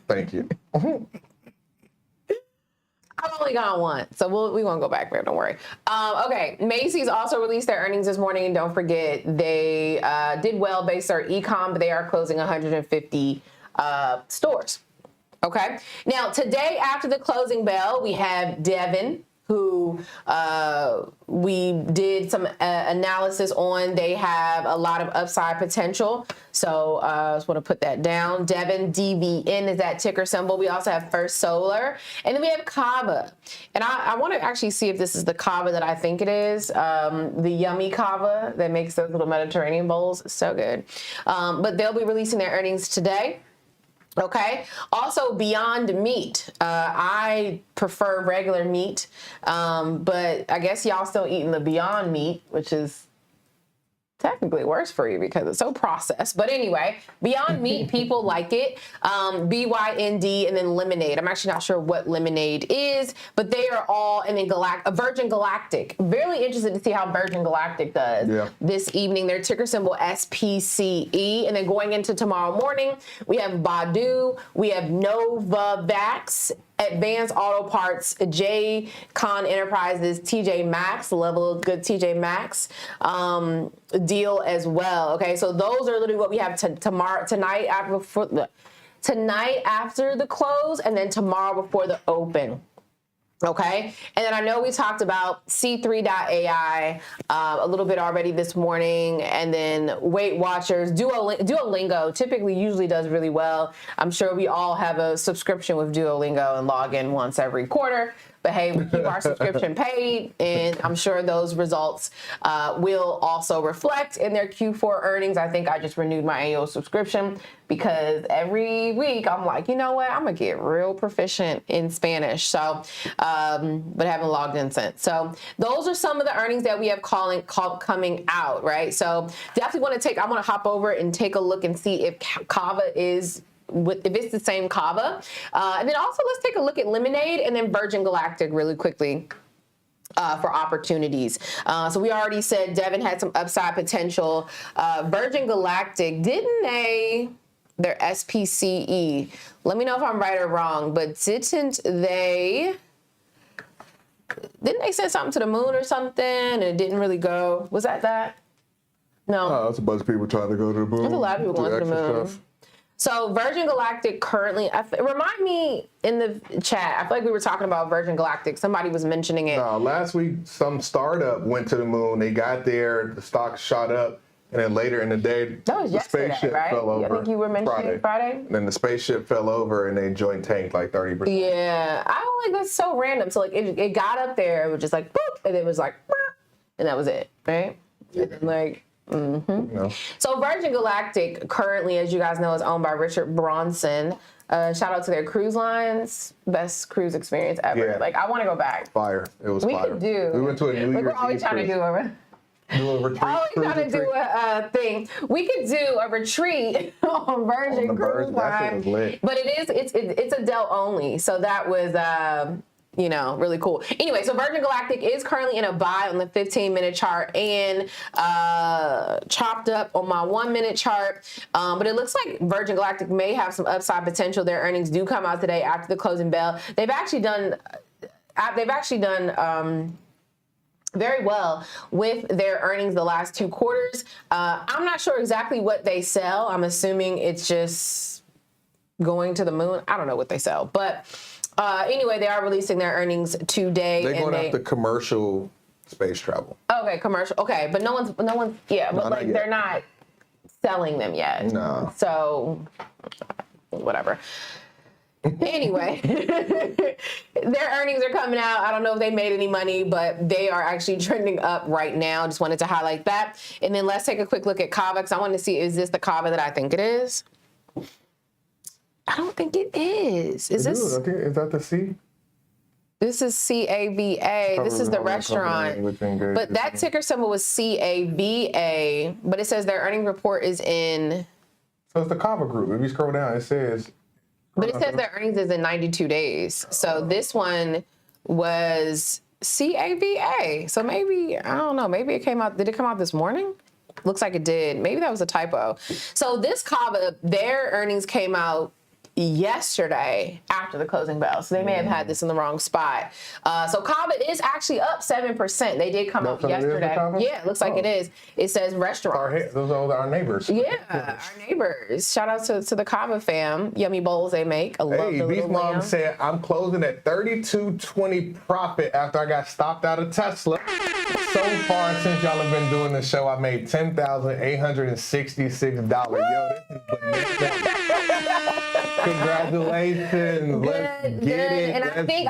Thank you. I've only gone once, so we won't go back there. Don't worry. Okay, Macy's also released their earnings this morning, and don't forget they did well based on e-com, but they are closing 150 stores. Okay. Now today, after the closing bell, we have Devon, who we did some analysis on. They have a lot of upside potential. So I just want to put that down. Devon, DVN is that ticker symbol. We also have First Solar. And then we have Kava. And I want to actually see if this is the Kava that I think it is. The yummy Kava that makes those little Mediterranean bowls. So good. But they'll be releasing their earnings today. Okay. Also, Beyond Meat. I prefer regular meat, but I guess y'all still eating the Beyond Meat, which is technically worse for you because it's so processed. But anyway, Beyond Meat, people like it. BYND and then Lemonade. I'm actually not sure what Lemonade is, but they are all, and then Virgin Galactic. Very interested to see how Virgin Galactic does this evening. Their ticker symbol SPCE. And then going into tomorrow morning, we have Badu, we have Novavax, Advanced Auto Parts, Con Enterprises, TJ Maxx, level of good TJ Maxx deal as well. Okay, so those are literally what we have tonight. tonight after the close, and then tomorrow before the open. Okay, and then I know we talked about C3.ai a little bit already this morning, and then Weight Watchers, Duolingo typically usually does really well. I'm sure we all have a subscription with Duolingo and log in once every quarter. But hey, we keep our subscription paid, and I'm sure those results will also reflect in their Q4 earnings. I think I just renewed my annual subscription because every week I'm like, you know what, I'm gonna get real proficient in Spanish. So, but haven't logged in since. So those are some of the earnings that we have coming out, right? So definitely want to I want to hop over and take a look and see if Kava is, if it's the same Kava. And then also let's take a look at Lemonade and then Virgin Galactic really quickly for opportunities. So we already said Devon had some upside potential. Virgin Galactic, their SPCE, let me know if I'm right or wrong, but didn't they send something to the moon or something and it didn't really go? Was that? No. Oh, that's a bunch of people trying to go to the moon. There's a lot of people going to the moon. Stuff. So Virgin Galactic currently, remind me in the chat, I feel like we were talking about Virgin Galactic. Somebody was mentioning it. No, last week some startup went to the moon. They got there, the stock shot up, and then later in the day, that was the spaceship right? fell over. I think you were mentioning Friday. And then the spaceship fell over and they joint tanked like 30%. Yeah, I don't like that's so random. So like it got up there, it was just like boop, and it was like, boop, and that was it, right? Yeah. And then like. Mm-hmm. No. So Virgin Galactic currently, as you guys know, is owned by Richard Branson. Shout out to their cruise lines, best cruise experience ever. Yeah. Like I want to go back. Fire. It was we fire. Could do. We went to a New Year's We're always trying to do a retreat. Always trying to do a thing. We could do a retreat on Virgin Cruise Line, but it's Adele only. So that was really cool. Anyway, so Virgin Galactic is currently in a buy on the 15-minute chart and chopped up on my 1-minute chart. But it looks like Virgin Galactic may have some upside potential. Their earnings do come out today after the closing bell. They've actually done very well with their earnings the last 2 quarters. I'm not sure exactly what they sell. I'm assuming it's just going to the moon. I don't know what they sell, but anyway, they are releasing their earnings today. They're going after commercial space travel. Okay, commercial. Okay, but no one's. Yeah, but like they're not selling them yet. No. So, whatever. Anyway, their earnings are coming out. I don't know if they made any money, but they are actually trending up right now. Just wanted to highlight that. And then let's take a quick look at Kava, because I want to see, is this the Kava that I think it is? I don't think it is. Is this? Is that the C? This is CAVA. This is the restaurant. But that ticker symbol was CAVA. But it says their earnings report is in. So it's the Kava Group. If you scroll down, it says. But it says their earnings is in 92 days. So this one was CAVA. So maybe, I don't know, maybe it came out. Did it come out this morning? Looks like it did. Maybe that was a typo. So this Kava, their earnings came out yesterday after the closing bell. So they may have had this in the wrong spot. So Kava is actually up 7%. They did come out yesterday. Yeah, it looks like it is. It says restaurant. Those are our neighbors. Yeah, our neighbors. Shout out to the Kava fam. Yummy bowls they make. I love the Beef little Mom lamb. said, I'm closing at 32.20 profit after I got stopped out of Tesla. So far since y'all have been doing the show, I made $10,866. Yo, this is bananas. Congratulations. Let's get it. And I think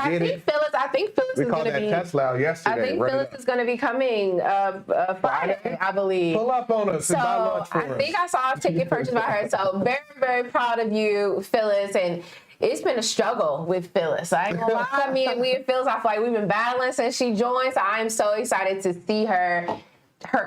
Phyllis we is called going to that be. Tesla out yesterday. I think Phyllis is going to be coming Friday, I believe. Pull up on us and buy lunch for us. I think I saw a ticket purchased by her. So very, very proud of you, Phyllis. And it's been a struggle with Phyllis. I ain't gonna lie. Me and Phyllis, I feel like we've been battling since she joined. So I am so excited to see her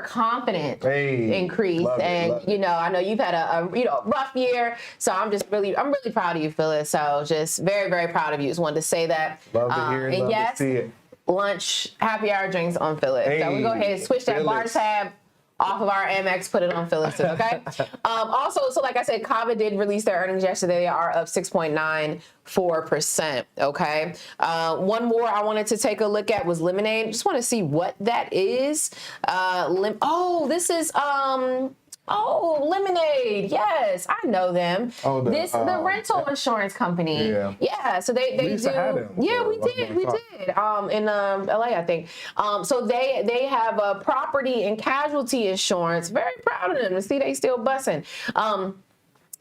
confidence increase. I know you've had a rough year. So I'm really proud of you, Phyllis. So just very, very proud of you. Just wanted to say that. Love to hear it. And love to see it. Lunch, happy hour drinks on Phyllis. So we go ahead and switch that bar tab off of our Amex, put it on Phyllis, okay? Also, so like I said, Kava did release their earnings yesterday. They are up 6.94%, okay? One more I wanted to take a look at was Lemonade. Just want to see what that is. This is Oh, Lemonade. Yes, I know them. Oh, the rental insurance company. Yeah. Yeah. So they used do. to have them Yeah, for we a long did. We time. did. In LA, I think. So they have a property and casualty insurance. Very proud of them to see they still bussing.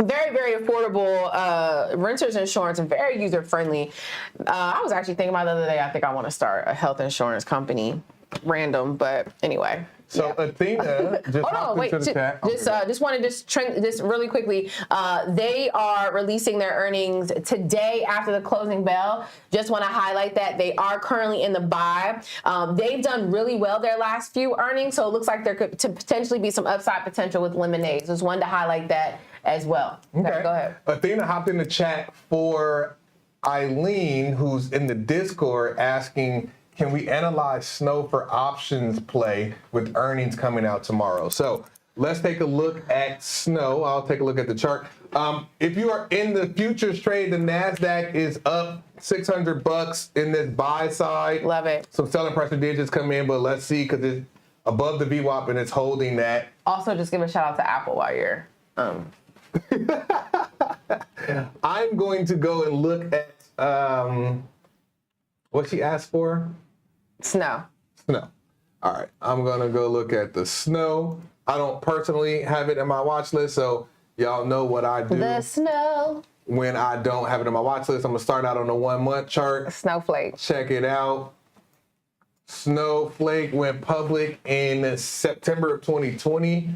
Very, very affordable renters insurance and very user friendly. I was actually thinking about the other day, I think I want to start a health insurance company. Random, but anyway. So yeah. Athena just Hold hopped on, wait. into the chat. Just wanted to trend this really quickly. They are releasing their earnings today after the closing bell. Just want to highlight that they are currently in the buy. They've done really well their last few earnings, so it looks like there could potentially be some upside potential with Lemonade. Just wanted to highlight that as well. Okay, go ahead. Athena hopped in the chat for Eileen, who's in the Discord, asking, can we analyze Snow for options play with earnings coming out tomorrow? So let's take a look at Snow. I'll take a look at the chart. If you are in the futures trade, the NASDAQ is up $600 in this buy side. Love it. Some selling pressure did just come in, but let's see, because it's above the VWAP and it's holding that. Also, just give a shout out to Apple while you're. I'm going to go and look at what she asked for. Snow. Snow. All right, I'm gonna go look at the Snow. I don't personally have it in my watch list, so y'all know what I do. The Snow. When I don't have it in my watch list, I'm gonna start out on the 1 month chart. Snowflake. Check it out. Snowflake went public in September of 2020.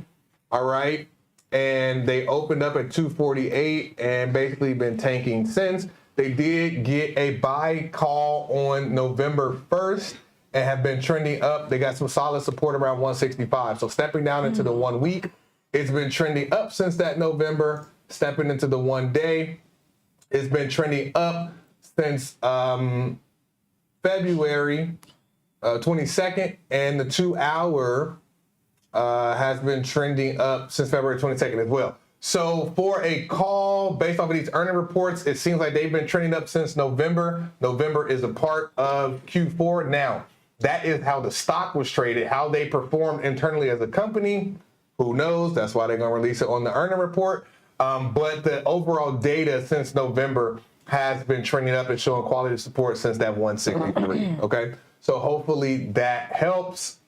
All right, and they opened up at 248 and basically been tanking since. They did get a buy call on November 1st and have been trending up. They got some solid support around 165. So stepping down into the 1 week, it's been trending up since that November. Stepping into the 1 day, it's been trending up since February 22nd, and the 2 hour has been trending up since February 22nd as well. So for a call based off of these earning reports, it seems like they've been trending up since November. November is a part of Q4. Now, that is how the stock was traded, how they performed internally as a company. Who knows? That's why they're going to release it on the earning report. But the overall data since November has been trending up and showing quality support since that 163. Okay, so hopefully that helps.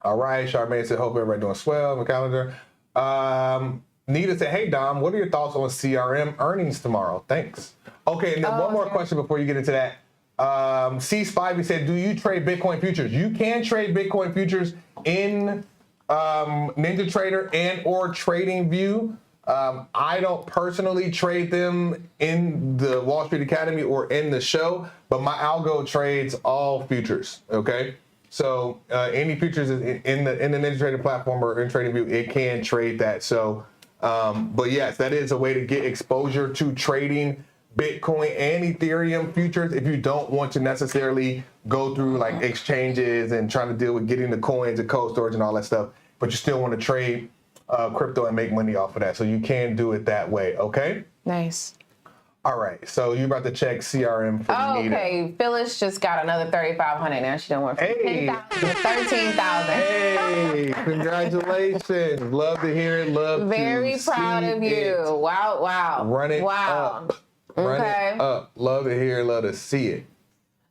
All right, Charmaine said, hope everybody doing swell on the calendar. Nita said, hey, Dom, what are your thoughts on CRM earnings tomorrow? Thanks. Okay, and then one more question before you get into that. C-Spivey said, do you trade Bitcoin futures? You can trade Bitcoin futures in NinjaTrader and or TradingView. I don't personally trade them in the Wall Street Academy or in the show, but my algo trades all futures, okay? So any futures in the NinjaTrader platform or in TradingView, it can trade that. So, but yes, that is a way to get exposure to trading Bitcoin and Ethereum futures if you don't want to necessarily go through like exchanges and trying to deal with getting the coins and cold storage and all that stuff, but you still want to trade crypto and make money off of that. So you can do it that way, okay? Nice. All right, so you're about to check CRM for Nita. Okay, Phyllis just got another 3,500 now. She done went from 10,000 to 13,000. Hey, congratulations. Love to hear it. Love Very to proud see of you. it. Wow, wow. Run it wow. up. Run Okay. it up. Love to hear it. Love to see it.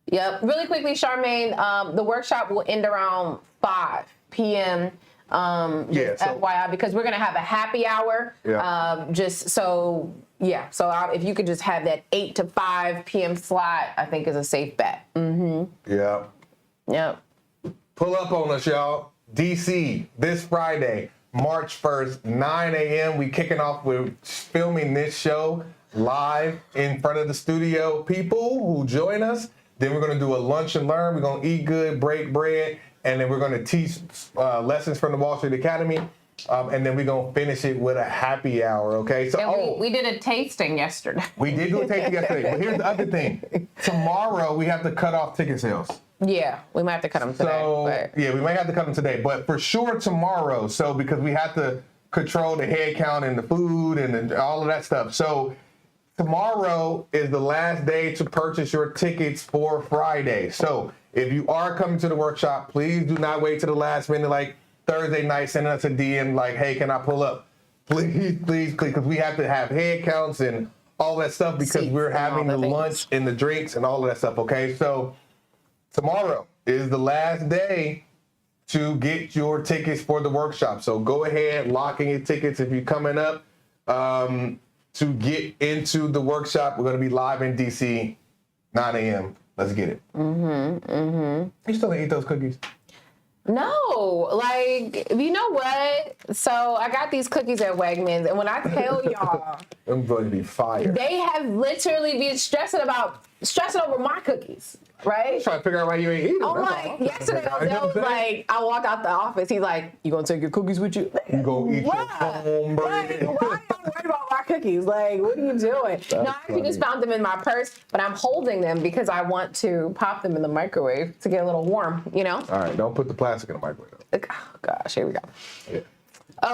Yep. Really quickly, Charmaine, the workshop will end around 5 p.m. FYI, because we're going to have a happy hour. Yeah. So if you could just have that 8 to 5 p.m. slot, I think is a safe bet. Mm-hmm. Yeah. Yep. Pull up on us, y'all. DC, this Friday, March 1st, 9 a.m. We kicking off with filming this show live in front of the studio people who join us. Then we're going to do a lunch and learn. We're going to eat good, break bread, and then we're going to teach lessons from the Wall Street Academy. And then we're going to finish it with a happy hour, okay? So we did a tasting yesterday. We did do a tasting yesterday, but here's the other thing. Tomorrow, we have to cut off ticket sales. Yeah, we might have to cut them today. Yeah, we might have to cut them today, but for sure tomorrow. So because we have to control the head count and the food and all of that stuff. So tomorrow is the last day to purchase your tickets for Friday. So if you are coming to the workshop, please do not wait to the last minute, like Thursday night, sending us a DM like, hey, can I pull up? Please, because we have to have head counts and all that stuff because we're having the lunch and the drinks and all of that stuff, okay? So tomorrow is the last day to get your tickets for the workshop. So go ahead, lock in your tickets if you're coming up to get into the workshop. We're going to be live in DC, 9 a.m. Let's get it. You still gonna eat those cookies? No, like, you know what? So I got these cookies at Wegmans, and when I tell y'all, I'm going to be fired. they have literally been stressing over my cookies, right? Trying to figure out why you ain't eating them. I'm like, yesterday, Odell was like, I walked out the office, he's like, you gonna take your cookies with you? You gonna eat your cornbread? Like, why are you worried about my cookies? Like, what are you doing? No, I actually just found them in my purse, but I'm holding them because I want to pop them in the microwave to get a little warm, you know? All right, don't put the plastic in the microwave. Oh, gosh, here we go. Yeah.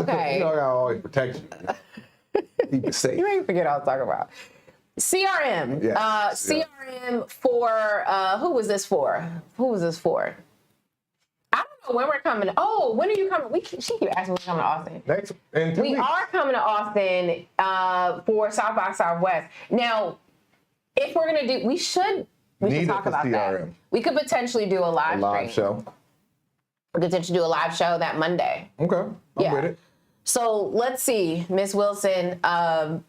Okay. You know I gotta always protect you. Keep it safe. You ain't forget what I was talking about. CRM. Yeah. CRM for, who was this for? I don't know when we're coming. Oh, when are you coming? She keep asking when we're coming to Austin. Next, in 2 We weeks. are coming to Austin for South by Southwest. Now, if we're going to do, we should talk about that. We could potentially do a live stream. Show. We could potentially do a live show that Monday. Okay, I'm with it. So let's see, Miss Wilson,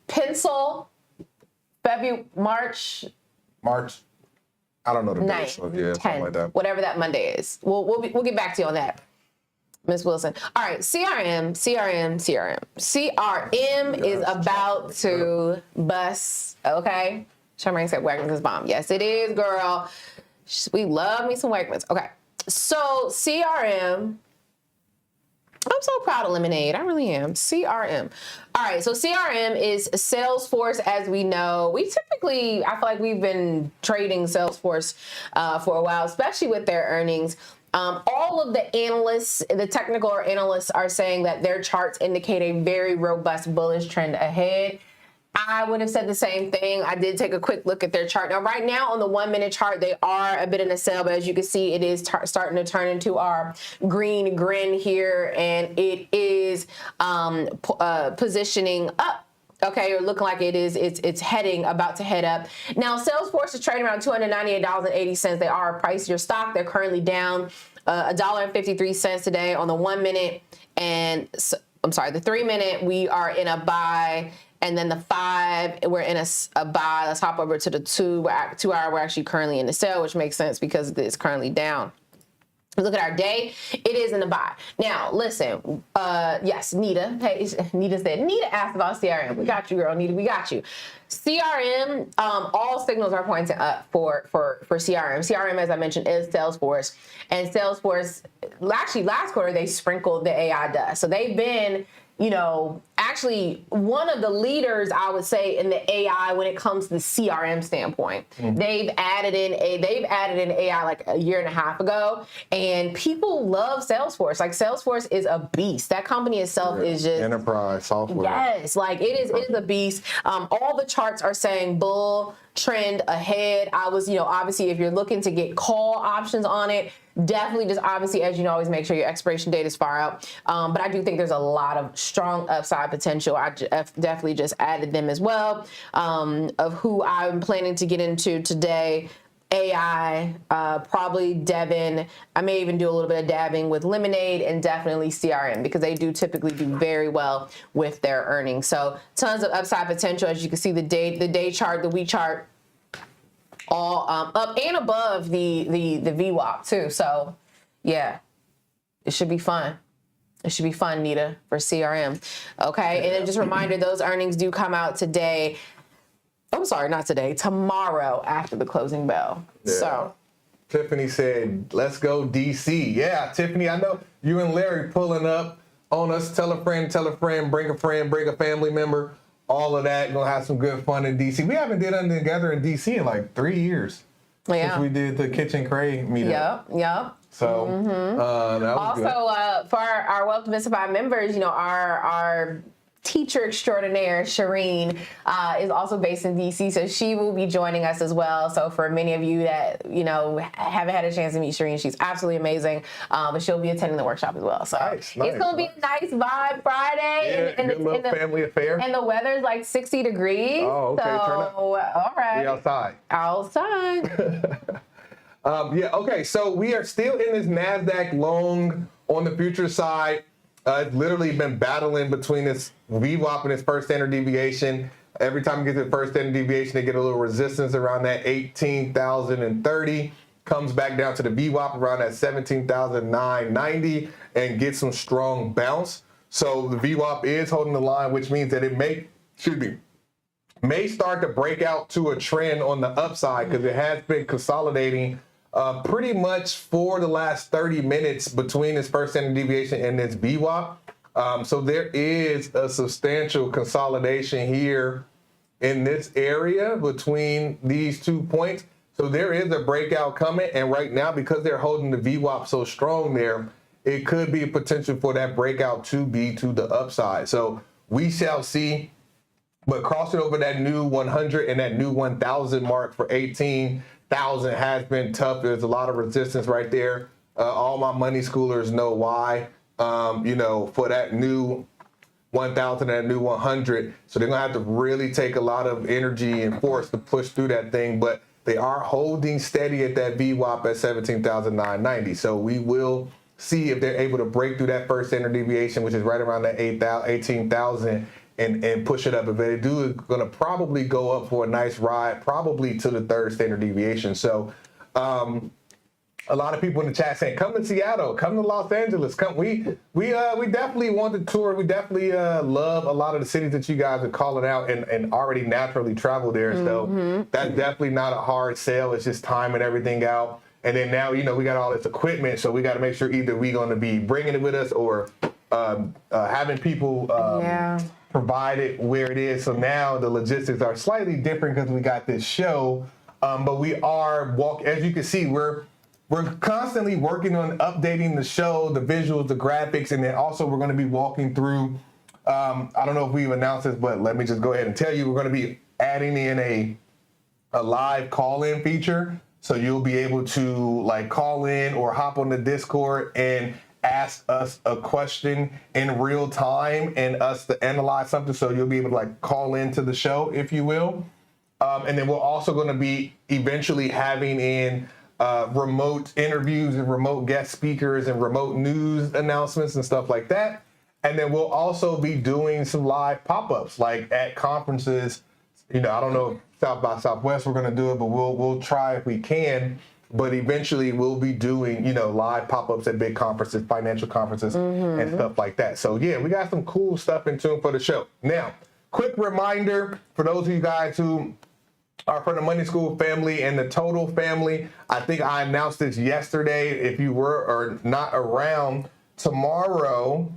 pencil, March. I don't know the 9th, date, so yeah, 10th, something like that. whatever that Monday is. We'll get back to you on that, Miss Wilson. All right, CRM is about to bust, okay? Charmaine said Wegmans is bomb. Yes, it is, girl. We love me some Wegmans. Okay, so CRM, I'm so proud of Lemonade. I really am. CRM. All right, so CRM is Salesforce, as we know. I feel like we've been trading Salesforce for a while, especially with their earnings. All of the analysts, the technical analysts, are saying that their charts indicate a very robust bullish trend ahead. I would have said the same thing. I did take a quick look at their chart. Now, right now on the 1 minute chart, they are a bit in a sell, but as you can see, it is starting to turn into our green grin here, and it is positioning up. Okay, or looking like it's about to head up. Now, Salesforce is trading around $298.80. They are a pricier stock. They're currently down $1.53 today on the 1 minute, and the 3 minute we are in a buy. And then the 5, we're in a buy. Let's hop over to the 2 hour. We're actually currently in the sell, which makes sense because it's currently down. Look at our day. It is in the buy. Now, listen. Yes, Nita. Hey, Nita asked about CRM. We got you, girl. Nita, we got you. CRM, all signals are pointing up for CRM. CRM, as I mentioned, is Salesforce. And Salesforce, actually last quarter, they sprinkled the AI dust. So they've been, actually one of the leaders, I would say, in the AI when it comes to the CRM standpoint. Mm-hmm. They've added in AI like a year and a half ago, and people love Salesforce. Like, Salesforce is a beast. That company itself is just enterprise software. Yes, like it is a beast. All the charts are saying bull trend ahead. Obviously, if you're looking to get call options on it, definitely just obviously, as you know, always make sure your expiration date is far out. But I do think there's a lot of strong upside potential. I definitely just added them as well, of who I'm planning to get into today. AI, probably Devin. I may even do a little bit of dabbing with Lemonade, and definitely CRM, because they do typically do very well with their earnings. So tons of upside potential. As you can see, the day chart, the week chart, all up and above the VWAP too. So yeah, it should be fun. It should be fun, Nita, for CRM. Okay, and then just a reminder, those earnings do come out today. I'm sorry, not today, tomorrow after the closing bell. Yeah. So Tiffany said, let's go DC. Yeah, Tiffany, I know you and Larry pulling up on us. Tell a friend, bring a family member, all of that. Gonna have some good fun in DC. We haven't did anything together in DC in like 3 years. Yeah. Since we did the Kitchen Cray meetup. Yep. So that was also, good. For our Wealth Demystified members, our teacher extraordinaire, Shireen, is also based in DC, so she will be joining us as well. So for many of you that, you know, haven't had a chance to meet Shireen, she's absolutely amazing, but she'll be attending the workshop as well. So it's going to be a nice vibe Friday. Yeah, good little family affair. And the weather's like 60 degrees. Oh, okay, so, turn up. All right. We outside. Outside. Yeah, okay, so we are still in this NASDAQ long on the future side. It's literally been battling between this VWAP and its first standard deviation. Every time it gets to the first standard deviation, they get a little resistance around that 18,030. Comes back down to the VWAP around that 17,990 and gets some strong bounce. So the VWAP is holding the line, which means that it may start to break out to a trend on the upside because it has been consolidating pretty much for the last 30 minutes between this first standard deviation and this VWAP. So there is a substantial consolidation here in this area between these 2 points. So there is a breakout coming, and right now, because they're holding the VWAP so strong there, it could be a potential for that breakout to be to the upside. So we shall see. But crossing over that new 100 and that new 1,000 mark for 18,000 has been tough. There's a lot of resistance right there. All my money schoolers know why. You know, for that new 1,000 and that new 100. So they're going to have to really take a lot of energy and force to push through that thing. But they are holding steady at that VWAP at 17,990. So we will see if they're able to break through that first standard deviation, which is right around that 18,000. And push it up. If they do, it's going to probably go up for a nice ride, probably to the third standard deviation. So a lot of people in the chat saying, come to Seattle, come to Los Angeles. Come. We definitely want to tour. We definitely love a lot of the cities that you guys are calling out and already naturally travel there. So that's definitely not a hard sell. It's just timing everything out. And then now, you know, we got all this equipment. So we got to make sure either we're going to be bringing it with us or having people provide it where it is. So now the logistics are slightly different because we got this show, but we are as you can see, we're constantly working on updating the show, the visuals, the graphics, and then also we're going to be walking through, I don't know if we've announced this, but let me just go ahead and tell you, we're going to be adding in a live call-in feature. So you'll be able to like call in or hop on the Discord and ask us a question in real time and us to analyze something. So you'll be able to like call into the show, if you will. And then we're also going to be eventually having in remote interviews and remote guest speakers and remote news announcements and stuff like that. And then we'll also be doing some live pop-ups like at conferences. You know, I don't know if South by Southwest we're going to do it, but we'll try if we can. But eventually we'll be doing, you know, live pop-ups at big conferences, financial conferences, and stuff like that. So yeah, we got some cool stuff in tune for the show. Now, quick reminder for those of you guys who are from the Money School family and the Total family. I think I announced this yesterday. If you were or not around, tomorrow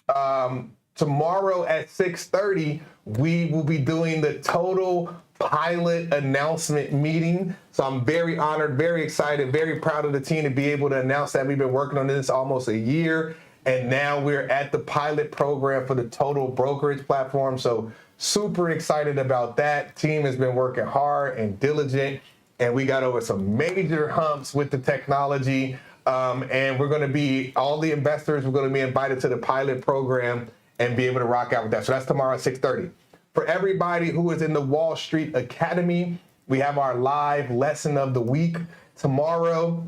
at 6:30, we will be doing the Total pilot announcement meeting. So I'm very honored, very excited, very proud of the team to be able to announce that we've been working on this almost a year. And now we're at the pilot program for the Total brokerage platform. So super excited about that. Team has been working hard and diligent, and we got over some major humps with the technology. And we're going to be, all the investors, we're going to be invited to the pilot program and be able to rock out with that. So that's tomorrow at 6:30. For everybody who is in the Wall Street Academy, we have our live lesson of the week tomorrow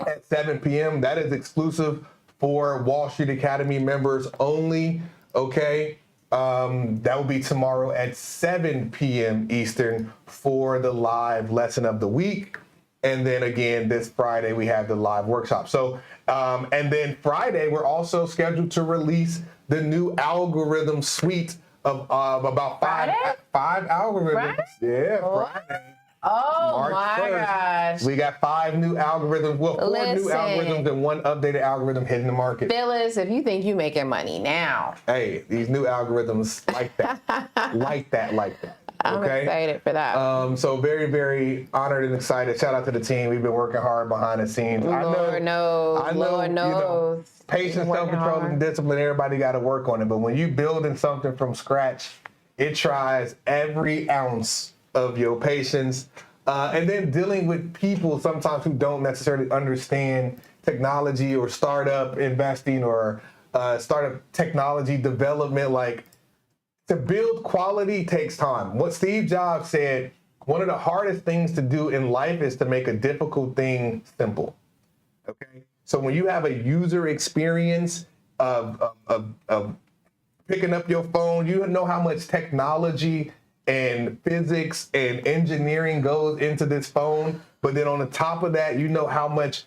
at 7 p.m. That is exclusive for Wall Street Academy members only, okay? That will be tomorrow at 7 p.m. Eastern for the live lesson of the week. And then again, this Friday, we have the live workshop. So, and then Friday, we're also scheduled to release the new algorithm suite of about five algorithms. Friday? Yeah, What? Friday. Oh March my 1st. gosh. We got 5 new algorithms, well, 4 new Listen. algorithms and 1 updated algorithm hitting the market. Phyllis, if you think you making money now. Hey, these new algorithms like that. like that. I'm excited for that. So very, very honored and excited. Shout out to the team. We've been working hard behind the scenes. Lord knows. You know, patience, self-control, and discipline, everybody got to work on it. But when you building something from scratch, it tries every ounce of your patience. And then dealing with people sometimes who don't necessarily understand technology or startup investing or startup technology development. Like, to build quality takes time. What Steve Jobs said, one of the hardest things to do in life is to make a difficult thing simple. Okay? So when you have a user experience of picking up your phone, you know how much technology and physics and engineering goes into this phone. But then on the top of that, you know how much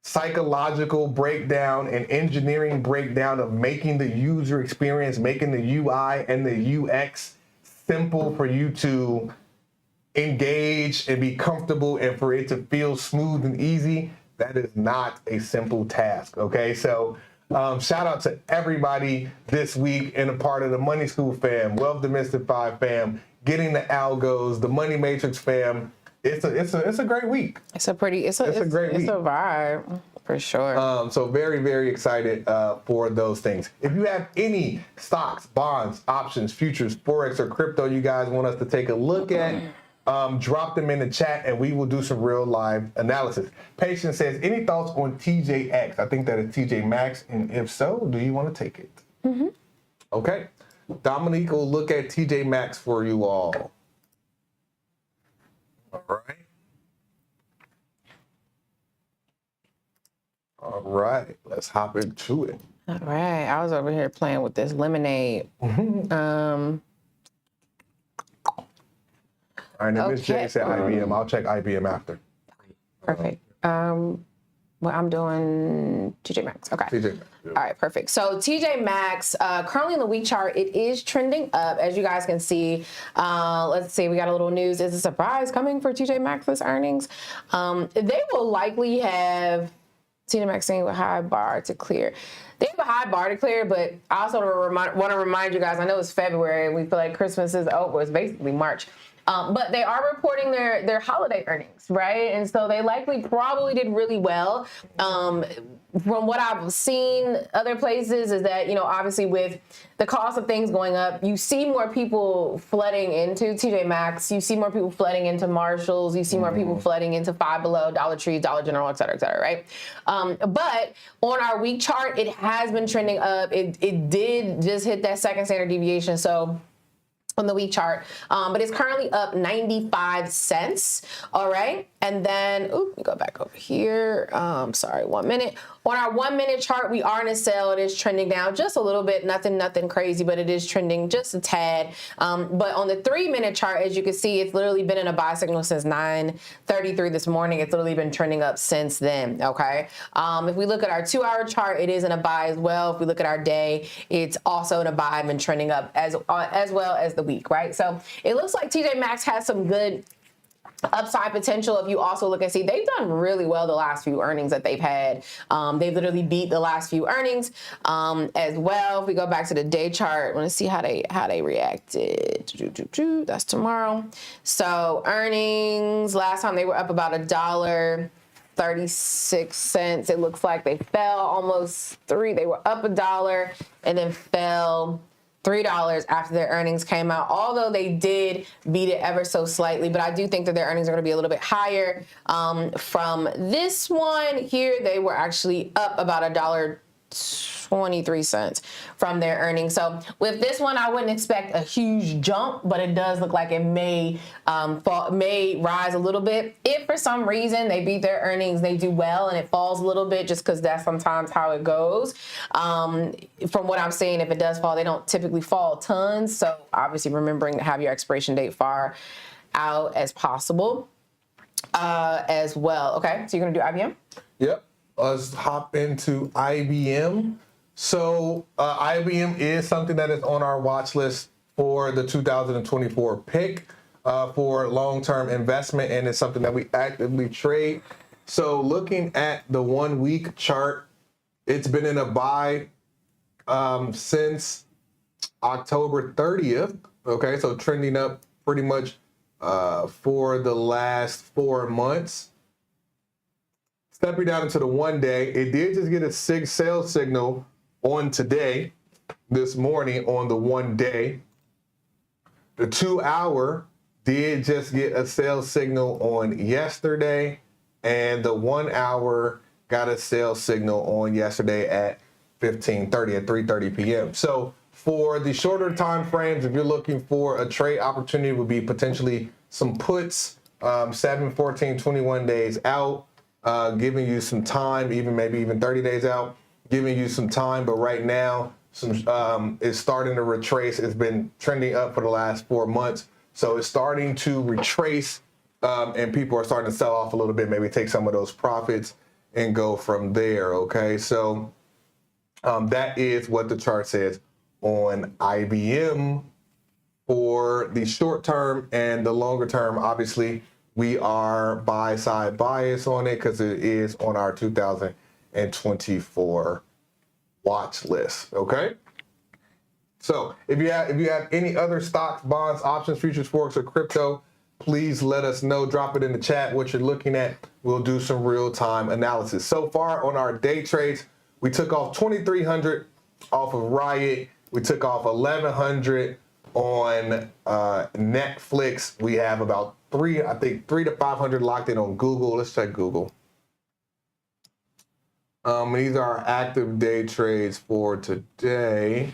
psychological breakdown and engineering breakdown of making the user experience, making the UI and the UX simple for you to engage and be comfortable and for it to feel smooth and easy. That is not a simple task, okay? So shout out to everybody this week and a part of the Money School fam, Wealth Demystified fam, Getting the Algos, the Money Matrix fam. It's a great week. It's a great week. It's a vibe for sure. So very, very excited for those things. If you have any stocks, bonds, options, futures, forex, or crypto you guys want us to take a look at, drop them in the chat and we will do some real live analysis. Patience says, any thoughts on TJX? I think that is TJ Maxx, and if so, do you want to take it? Mm-hmm. Okay. Dominique will look at TJ Maxx for you all. All right. All right. Let's hop into it. All right. I was over here playing with this lemonade. Mm-hmm. All right, now Miss J said IBM. I'll check IBM after. Perfect. Well, I'm doing TJ Maxx. Okay. TJ Maxx. Yeah. All right, perfect. So TJ Maxx, currently in the week chart, it is trending up, as you guys can see. Let's see, we got a little news. Is a surprise coming for TJ Maxx's earnings? They will likely have TJ Maxx saying with high bar to clear. They have a high bar to clear, but I also want to remind you guys, I know it's February and we feel like Christmas is over. It's basically March. But they are reporting their holiday earnings, right? And so they probably did really well. From what I've seen other places is that, you know, obviously with the cost of things going up, you see more people flooding into TJ Maxx. You see more people flooding into Marshalls. You see more people flooding into Five Below, Dollar Tree, Dollar General, et cetera, right? But on our week chart, it has been trending up. It did just hit that second standard deviation. So on the week chart, but it's currently up 95 cents. All right. And then, let me go back over here. Sorry, 1 minute. On our 1 minute chart, we are in a sell. It is trending down just a little bit, nothing crazy, but it is trending just a tad. But on the 3 minute chart, as you can see, it's literally been in a buy signal since 9:33 this morning. It's literally been trending up since then. Okay. If we look at our 2 hour chart, it is in a buy as well. If we look at our day, it's also in a buy and been trending up as well as the week, right? So it looks like TJ Maxx has some good upside potential. If you also look and see, they've done really well the last few earnings that they've had. They've literally beat the last few earnings as well. If we go back to the day chart, I want to see how they reacted. That's tomorrow. So earnings last time they were up about $1.36. It looks like they fell almost $3. They were up $1 and then fell $3 after their earnings came out, although they did beat it ever so slightly. But I do think that their earnings are going to be a little bit higher. From this one here, they were actually up about $1.23 from their earnings. So with this one, I wouldn't expect a huge jump, but it does look like it may rise a little bit. If for some reason they beat their earnings, they do well and it falls a little bit, just because that's sometimes how it goes. From what I'm seeing, if it does fall, they don't typically fall tons. So obviously remembering to have your expiration date far out as possible as well. Okay, so you're gonna do IBM? Yep. Let's hop into IBM. So IBM is something that is on our watch list for the 2024 pick for long-term investment, and it's something that we actively trade. So looking at the 1 week chart, it's been in a buy since October 30th. Okay, so trending up pretty much for the last 4 months. Stepping down into the 1 day, it did just get a sell signal on today, this morning on the 1 day. The 2 hour did just get a sell signal on yesterday, and the 1 hour got a sell signal on yesterday at 15:30 at 3:30 p.m. So for the shorter time frames, if you're looking for a trade opportunity, would be potentially some puts, 7, 14, 21 days out, giving you some time, maybe even 30 days out, giving you some time. But right now, it's starting to retrace. It's been trending up for the last 4 months. So it's starting to retrace, and people are starting to sell off a little bit, maybe take some of those profits and go from there, okay? So that is what the chart says on IBM for the short term. And the longer term, obviously, we are buy-side bias on it because it is on our 2024 watch list, okay? So if you have any other stocks, bonds, options, futures, forex, or crypto, please let us know. Drop it in the chat what you're looking at. We'll do some real-time analysis. So far on our day trades, we took off 2,300 off of Riot. We took off 1,100 on Netflix. We have about 3 to 500 locked in on Google. Let's check Google. These are our active day trades for today.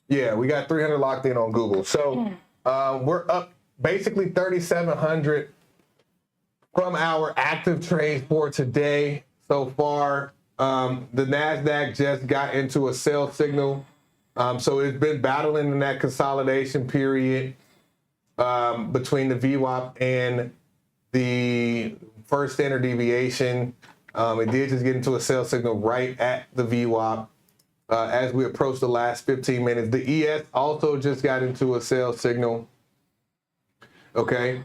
Yeah, we got 300 locked in on Google. So we're up basically 3,700 from our active trades for today so far. The NASDAQ just got into a sell signal. So it's been battling in that consolidation period between the VWAP and the first standard deviation. It did just get into a sell signal right at the VWAP. As we approach the last 15 minutes, the ES also just got into a sell signal, okay,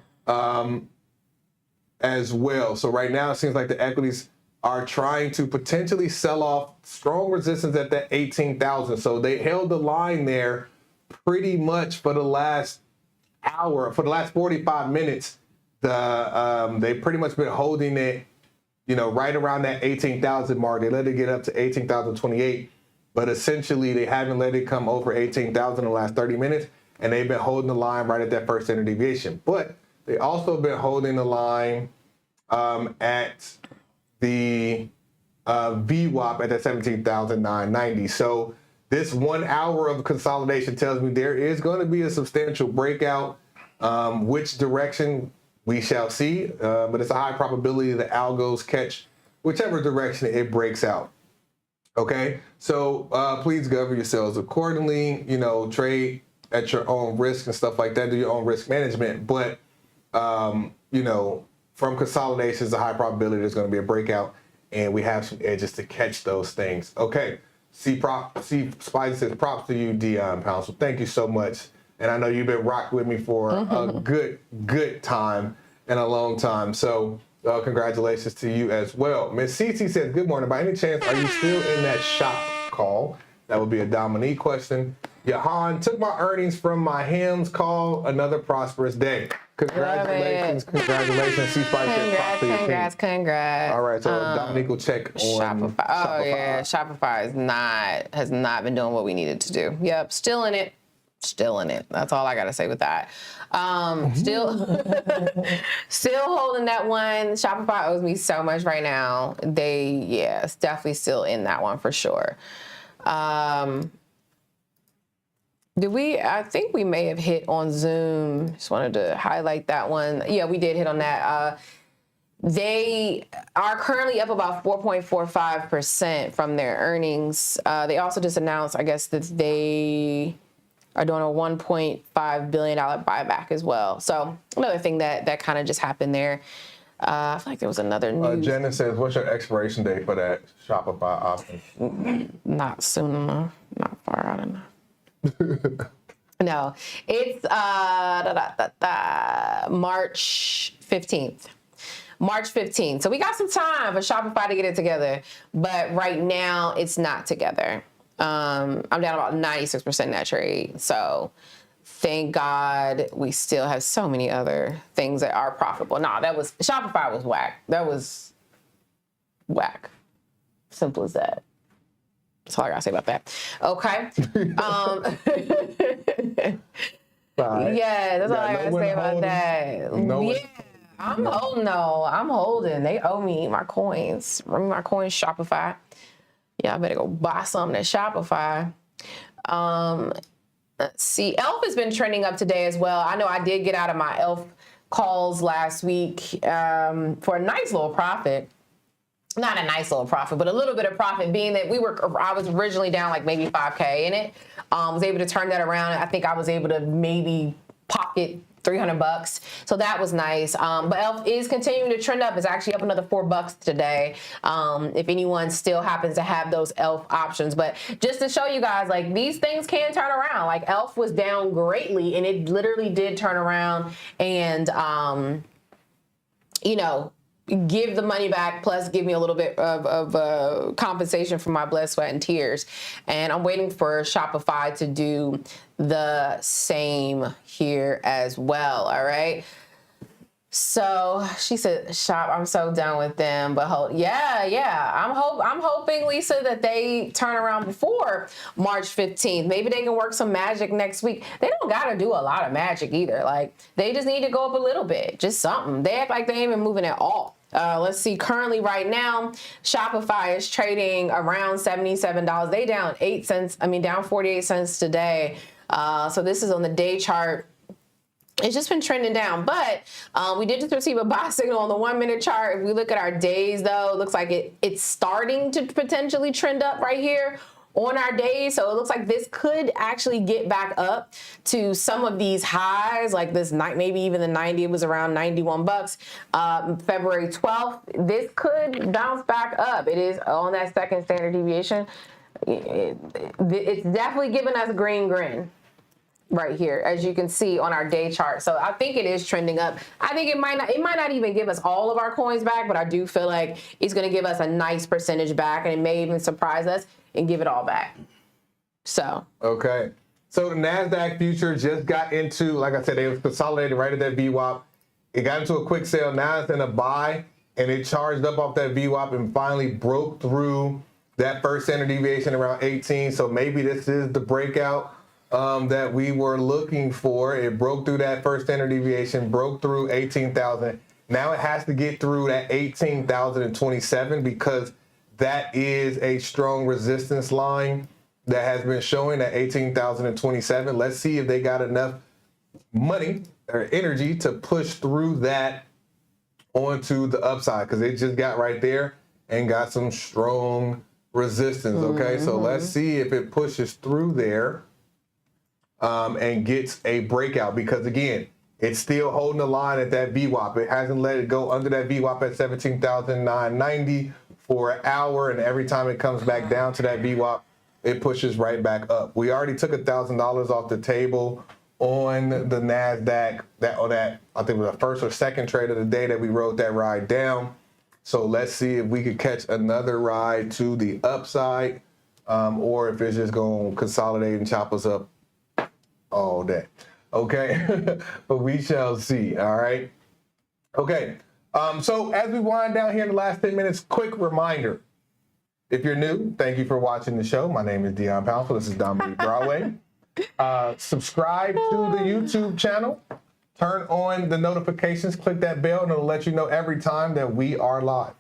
as well. So right now it seems like the equities are trying to potentially sell off. Strong resistance at that 18,000. So they held the line there pretty much for the last hour, for the last 45 minutes. They pretty much been holding it, right around that 18,000 mark. They let it get up to 18,028. But essentially, they haven't let it come over 18,000 in the last 30 minutes, and they've been holding the line right at that first standard deviation. But they also been holding the line at the VWAP at that 17,990. So this 1 hour of consolidation tells me there is going to be a substantial breakout. Which direction we shall see, but it's a high probability that algos catch whichever direction it breaks out. Okay, so please govern yourselves accordingly. Trade at your own risk and stuff like that. Do your own risk management. But from consolidations, a high probability there's going to be a breakout, and we have some edges to catch those things. Okay, Spidey says props to you, Dion Pouncil. Thank you so much. And I know you've been rocking with me for a good time and a long time. So congratulations to you as well. Miss Cece says, good morning. By any chance, are you still in that shop call? That would be a Dominique question. Jahan, took my earnings from my hams call. Another prosperous day. Congratulations. Congratulations. Congrats. All right, so Dominique will check on Shopify. Oh, yeah. Shopify has not been doing what we needed to do. Yep, still in it. That's all I got to say with that. Still holding that one. Shopify owes me so much right now. It's definitely still in that one for sure. I think we may have hit on Zoom. Just wanted to highlight that one. Yeah, we did hit on that. They are currently up about 4.45% from their earnings. They also just announced, I guess, that they are doing a $1.5 billion buyback as well. So another thing that kind of just happened there. I feel like there was another news. Jenna says, what's your expiration date for that Shopify option? Not soon enough. Not far out enough. No, it's March 15th. March 15th. So we got some time for Shopify to get it together. But right now, it's not together. I'm down about 96% in that trade. So thank God we still have so many other things that are profitable. Nah, Shopify was whack. That was whack. Simple as that. That's all I gotta say about that. Okay. Yeah, that's all I gotta say about that. Yeah, I'm holding though. I'm holding. They owe me my coins. Bring my coins, Shopify. Yeah, I better go buy something at Shopify. Let's see. 𝐿 has been trending up today as well. I know I did get out of my 𝐿 calls last week for a nice little profit. Not a nice little profit, but a little bit of profit, being that I was originally down like maybe 5K in it. Was able to turn that around. I think I was able to maybe pocket $300. So that was nice. But 𝐿 is continuing to trend up. It's actually up another $4 today. If anyone still happens to have those 𝐿 options. But just to show you guys, like, these things can turn around. Like, 𝐿 was down greatly, and it literally did turn around and, you know, give the money back, plus give me a little bit of compensation for my blood, sweat, and tears. And I'm waiting for Shopify to do the same here as well. All right. So she said, "Shop, I'm so done with them." But yeah. I'm hoping, Lisa, that they turn around before March 15th. Maybe they can work some magic next week. They don't gotta do a lot of magic either. Like, they just need to go up a little bit, just something. They act like they ain't been moving at all. Let's see. Currently, right now, Shopify is trading around $77. They down 8 cents. I mean, down 48 cents today. So this is on the day chart. It's just been trending down, but we did just receive a buy signal on the 1-minute chart. If we look at our days, though, it looks like it's starting to potentially trend up right here on our days. So it looks like this could actually get back up to some of these highs, like this night, maybe even the 90. It was around $91. February 12th, this could bounce back up. It is on that second standard deviation. It's definitely giving us a green grin right here, as you can see on our day chart. So I think it is trending up. I think it might not even give us all of our coins back, but I do feel like it's going to give us a nice percentage back, and it may even surprise us and give it all back. So okay, so the NASDAQ future just got into, like I said, it was consolidated right at that VWAP. It got into a quick sale. Now it's in a buy, and it charged up off that VWAP and finally broke through that first standard deviation around 18. So maybe this is the breakout that we were looking for. It broke through that first standard deviation, broke through 18,000. Now it has to get through that 18,027, because that is a strong resistance line that has been showing at 18,027. Let's see if they got enough money or energy to push through that onto the upside, because it just got right there and got some strong resistance. Okay, so let's see if it pushes through there and gets a breakout, because again, it's still holding the line at that VWAP. It hasn't let it go under that VWAP at 17,990 for an hour, and every time it comes back down to that VWAP, it pushes right back up. We already took $1,000 off the table on the NASDAQ. That I think was the first or second trade of the day that we rode that ride down. So let's see if we could catch another ride to the upside, or if it's just going to consolidate and chop us up all day. Okay, but we shall see. All right. Okay. So as we wind down here in the last 10 minutes, quick reminder. If you're new, thank you for watching the show. My name is Dion Pouncil. This is Dominique Broadway. Subscribe to the YouTube channel. Turn on the notifications. Click that bell, and it'll let you know every time that we are live.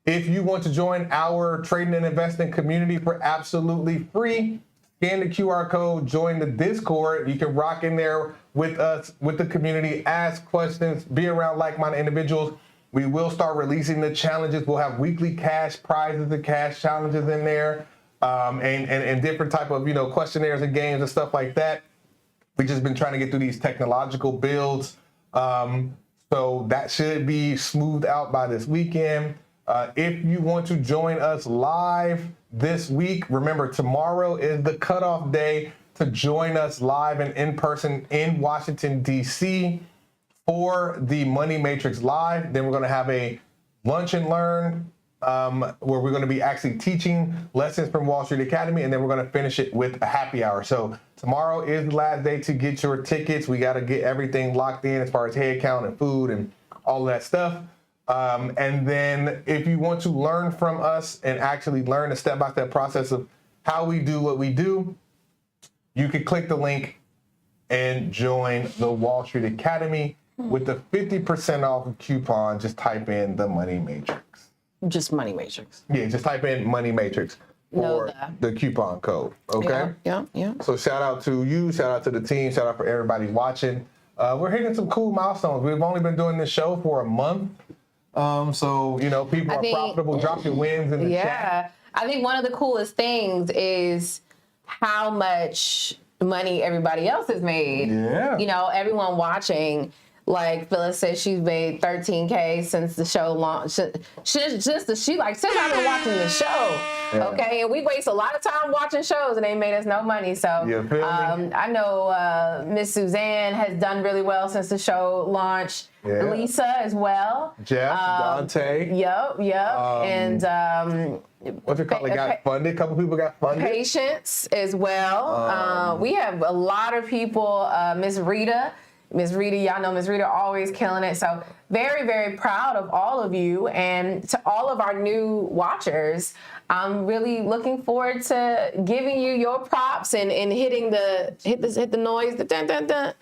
If you want to join our trading and investing community for absolutely free, scan the QR code, join the Discord. You can rock in there with us, with the community, ask questions, be around like-minded individuals. We will start releasing the challenges. We'll have weekly cash prizes and cash challenges in there, and different type of, questionnaires and games and stuff like that. We've just been trying to get through these technological builds. So that should be smoothed out by this weekend. If you want to join us live this week, remember, tomorrow is the cutoff day to join us live and in person in Washington, D.C. for the Money Matrix Live. Then we're going to have a lunch and learn where we're going to be actually teaching lessons from Wall Street Academy, and then we're going to finish it with a happy hour. So tomorrow is the last day to get your tickets. We got to get everything locked in as far as head count and food and all of that stuff. And then if you want to learn from us and actually learn the step-by-step process of how we do what we do, you can click the link and join the Wall Street Academy with the 50% off coupon. Just type in the Money Matrix. Just Money Matrix. Yeah, just type in Money Matrix for the coupon code, okay? Yeah. So shout out to you, shout out to the team, shout out for everybody watching. We're hitting some cool milestones. We've only been doing this show for a month. So, you know, people are profitable. Drop your wins in the chat. Yeah. I think one of the coolest things is how much money everybody else has made. Yeah. You know, everyone watching. Like Phyllis said, she's made $13K since the show launched. Since I've been watching the show, okay, and we waste a lot of time watching shows, and they made us no money. So I know Miss Suzanne has done really well since the show launched. Yeah. Lisa as well. Jeff, Dante. Yep. And what you call it? Got funded. A couple people got funded. Patience as well. We have a lot of people. Miss Rita, y'all know Miss Rita always killing it. So very, very proud of all of you, and to all of our new watchers. I'm really looking forward to giving you your props and hitting hit the noise, the dun dun dun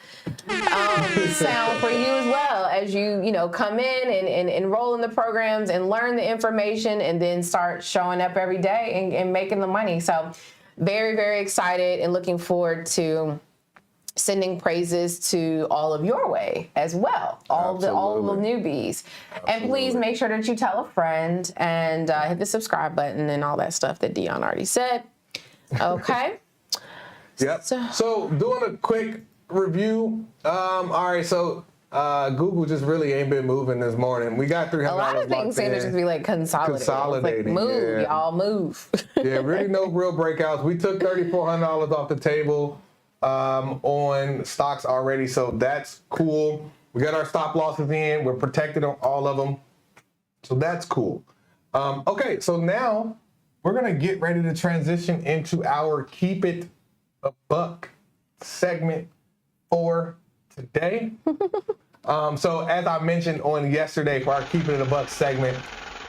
sound for you as well, as you come in and enroll in the programs and learn the information and then start showing up every day and making the money. So very, very excited and looking forward to sending praises to all of your way as well, all the newbies. Absolutely. And please make sure that you tell a friend and hit the subscribe button and all that stuff that Dion already said. Okay. Yep. So doing a quick review. All right. So Google just really ain't been moving this morning. We got $300. A lot of things seem to just be like consolidating. Like, move, y'all, move. Yeah, really no real breakouts. We took $3,400 off the table on stocks already, so that's cool. We got our stop losses in. We're protected on all of them, so that's cool. Okay, so now we're gonna get ready to transition into our Keep It a Buck segment for today. So as I mentioned on yesterday for our Keep It a Buck segment,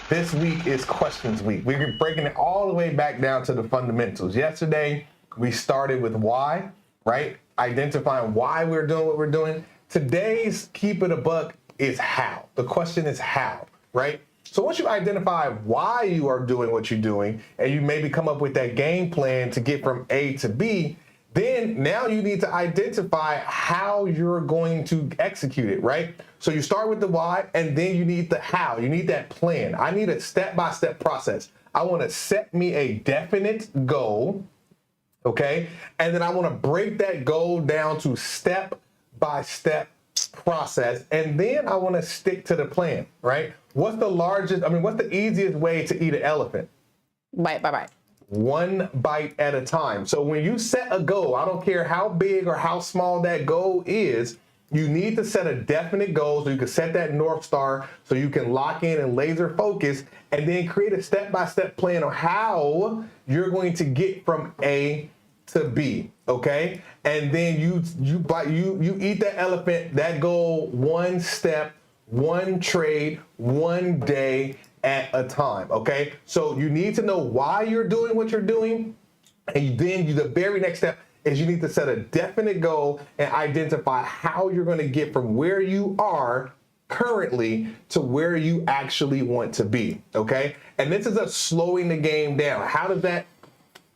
this week is questions week. We're breaking it all the way back down to the fundamentals. Yesterday we started with why. Right? Identifying why we're doing what we're doing. Today's Keep It a Buck is how. The question is how, right? So once you identify why you are doing what you're doing, and you maybe come up with that game plan to get from A to B, then now you need to identify how you're going to execute it, right? So you start with the why, and then you need the how. You need that plan. I need a step-by-step process. I want to set me a definite goal. Okay, and then I want to break that goal down to step-by-step process, and then I want to stick to the plan, right? What's the easiest way to eat an elephant? Bite by bite. One bite at a time. So when you set a goal, I don't care how big or how small that goal is, you need to set a definite goal so you can set that North Star so you can lock in and laser focus, and then create a step-by-step plan on how you're going to get from A to B, okay? And then you eat that elephant, that goal, one step, one trade, one day at a time, okay? So you need to know why you're doing what you're doing, and then the very next step is you need to set a definite goal and identify how you're gonna get from where you are currently to where you actually want to be, okay? And this is a slowing the game down. How does that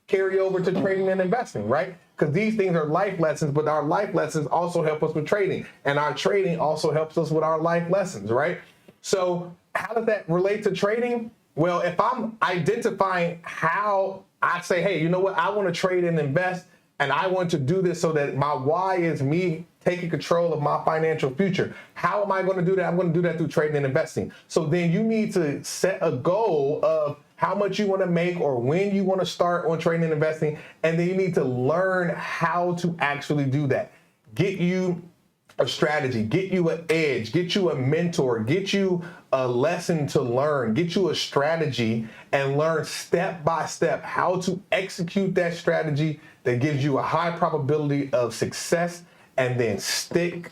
carry over to trading and investing, right? Because these things are life lessons, but our life lessons also help us with trading, and our trading also helps us with our life lessons, right? So how does that relate to trading? Well, if I'm identifying how I say, hey, you know what, I want to trade and invest, and I want to do this so that my why is me taking control of my financial future. How am I going to do that? I'm going to do that through trading and investing. So then you need to set a goal of how much you want to make or when you want to start on trading and investing, and then you need to learn how to actually do that. Get you a strategy, get you an edge, get you a mentor, get you a lesson to learn, get you a strategy, and learn step by step how to execute that strategy that gives you a high probability of success, and then stick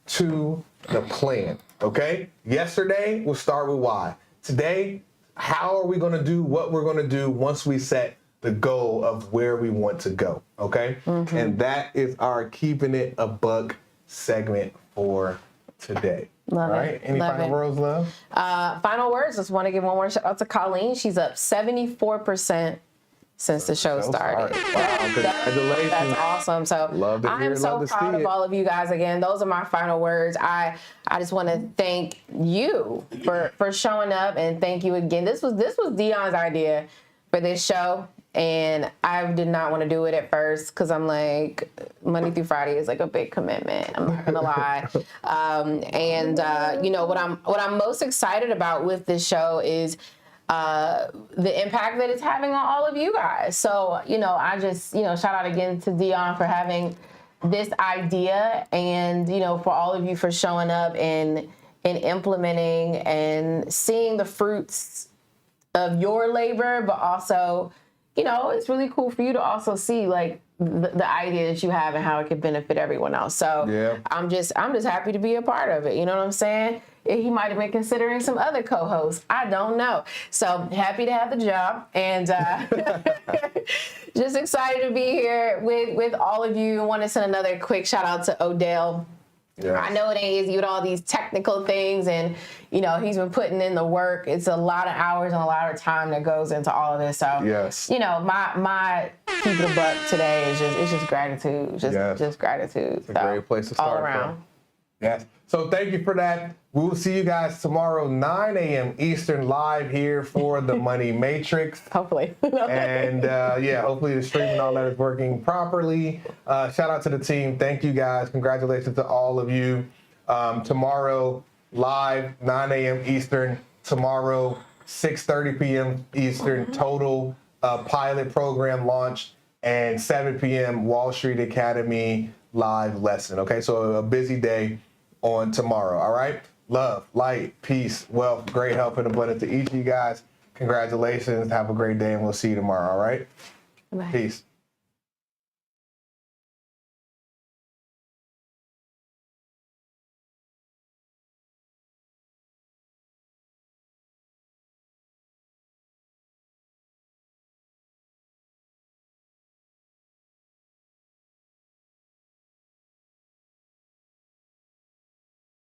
to the plan, okay? Yesterday, we'll start with why. Today, how are we gonna do what we're gonna do once we set the goal of where we want to go, okay? And that is our Keeping It a Buck segment for today. Love All it. right, any Love final it. words, love? Final words. Just want to give one more shout out to Colleen. She's up 74% since the show started. Wow, congratulations. That's awesome. So Love to hear I'm it, so love to proud see of it. all of you guys. Again, those are my final words. I just want to thank you for showing up, and thank you again. This was Dion's idea for this show. And I did not want to do it at first because I'm like, Monday through Friday is like a big commitment. I'm not gonna lie. You know what I'm most excited about with this show is the impact that it's having on all of you guys. So I just shout out again to Dion for having this idea, and for all of you for showing up and implementing and seeing the fruits of your labor, but also. It's really cool for you to also see like the idea that you have and how it could benefit everyone else. So yeah. I'm just happy to be a part of it. You know what I'm saying? He might have been considering some other co-hosts. I don't know. So happy to have the job, and just excited to be here with all of you. I want to send another quick shout out to Odell. Yes. I know it ain't easy with all these technical things, and he's been putting in the work. It's a lot of hours and a lot of time that goes into all of this. So yes, my keep it a buck today is just gratitude, just gratitude. It's a great place to start all around. From. Yes. So thank you for that. We will see you guys tomorrow, 9 a.m. Eastern, live here for the Money Matrix. Hopefully. And hopefully the stream and all that is working properly. Shout out to the team. Thank you guys. Congratulations to all of you. Tomorrow, live, 9 a.m. Eastern. Tomorrow, 6:30 p.m. Eastern, total pilot program launch. And 7 p.m. Wall Street Academy live lesson. Okay, so a busy day on tomorrow. All right. Love, light, peace, wealth, great health, and abundance to each of you guys. Congratulations. Have a great day, and we'll see you tomorrow. All right. Bye. Peace.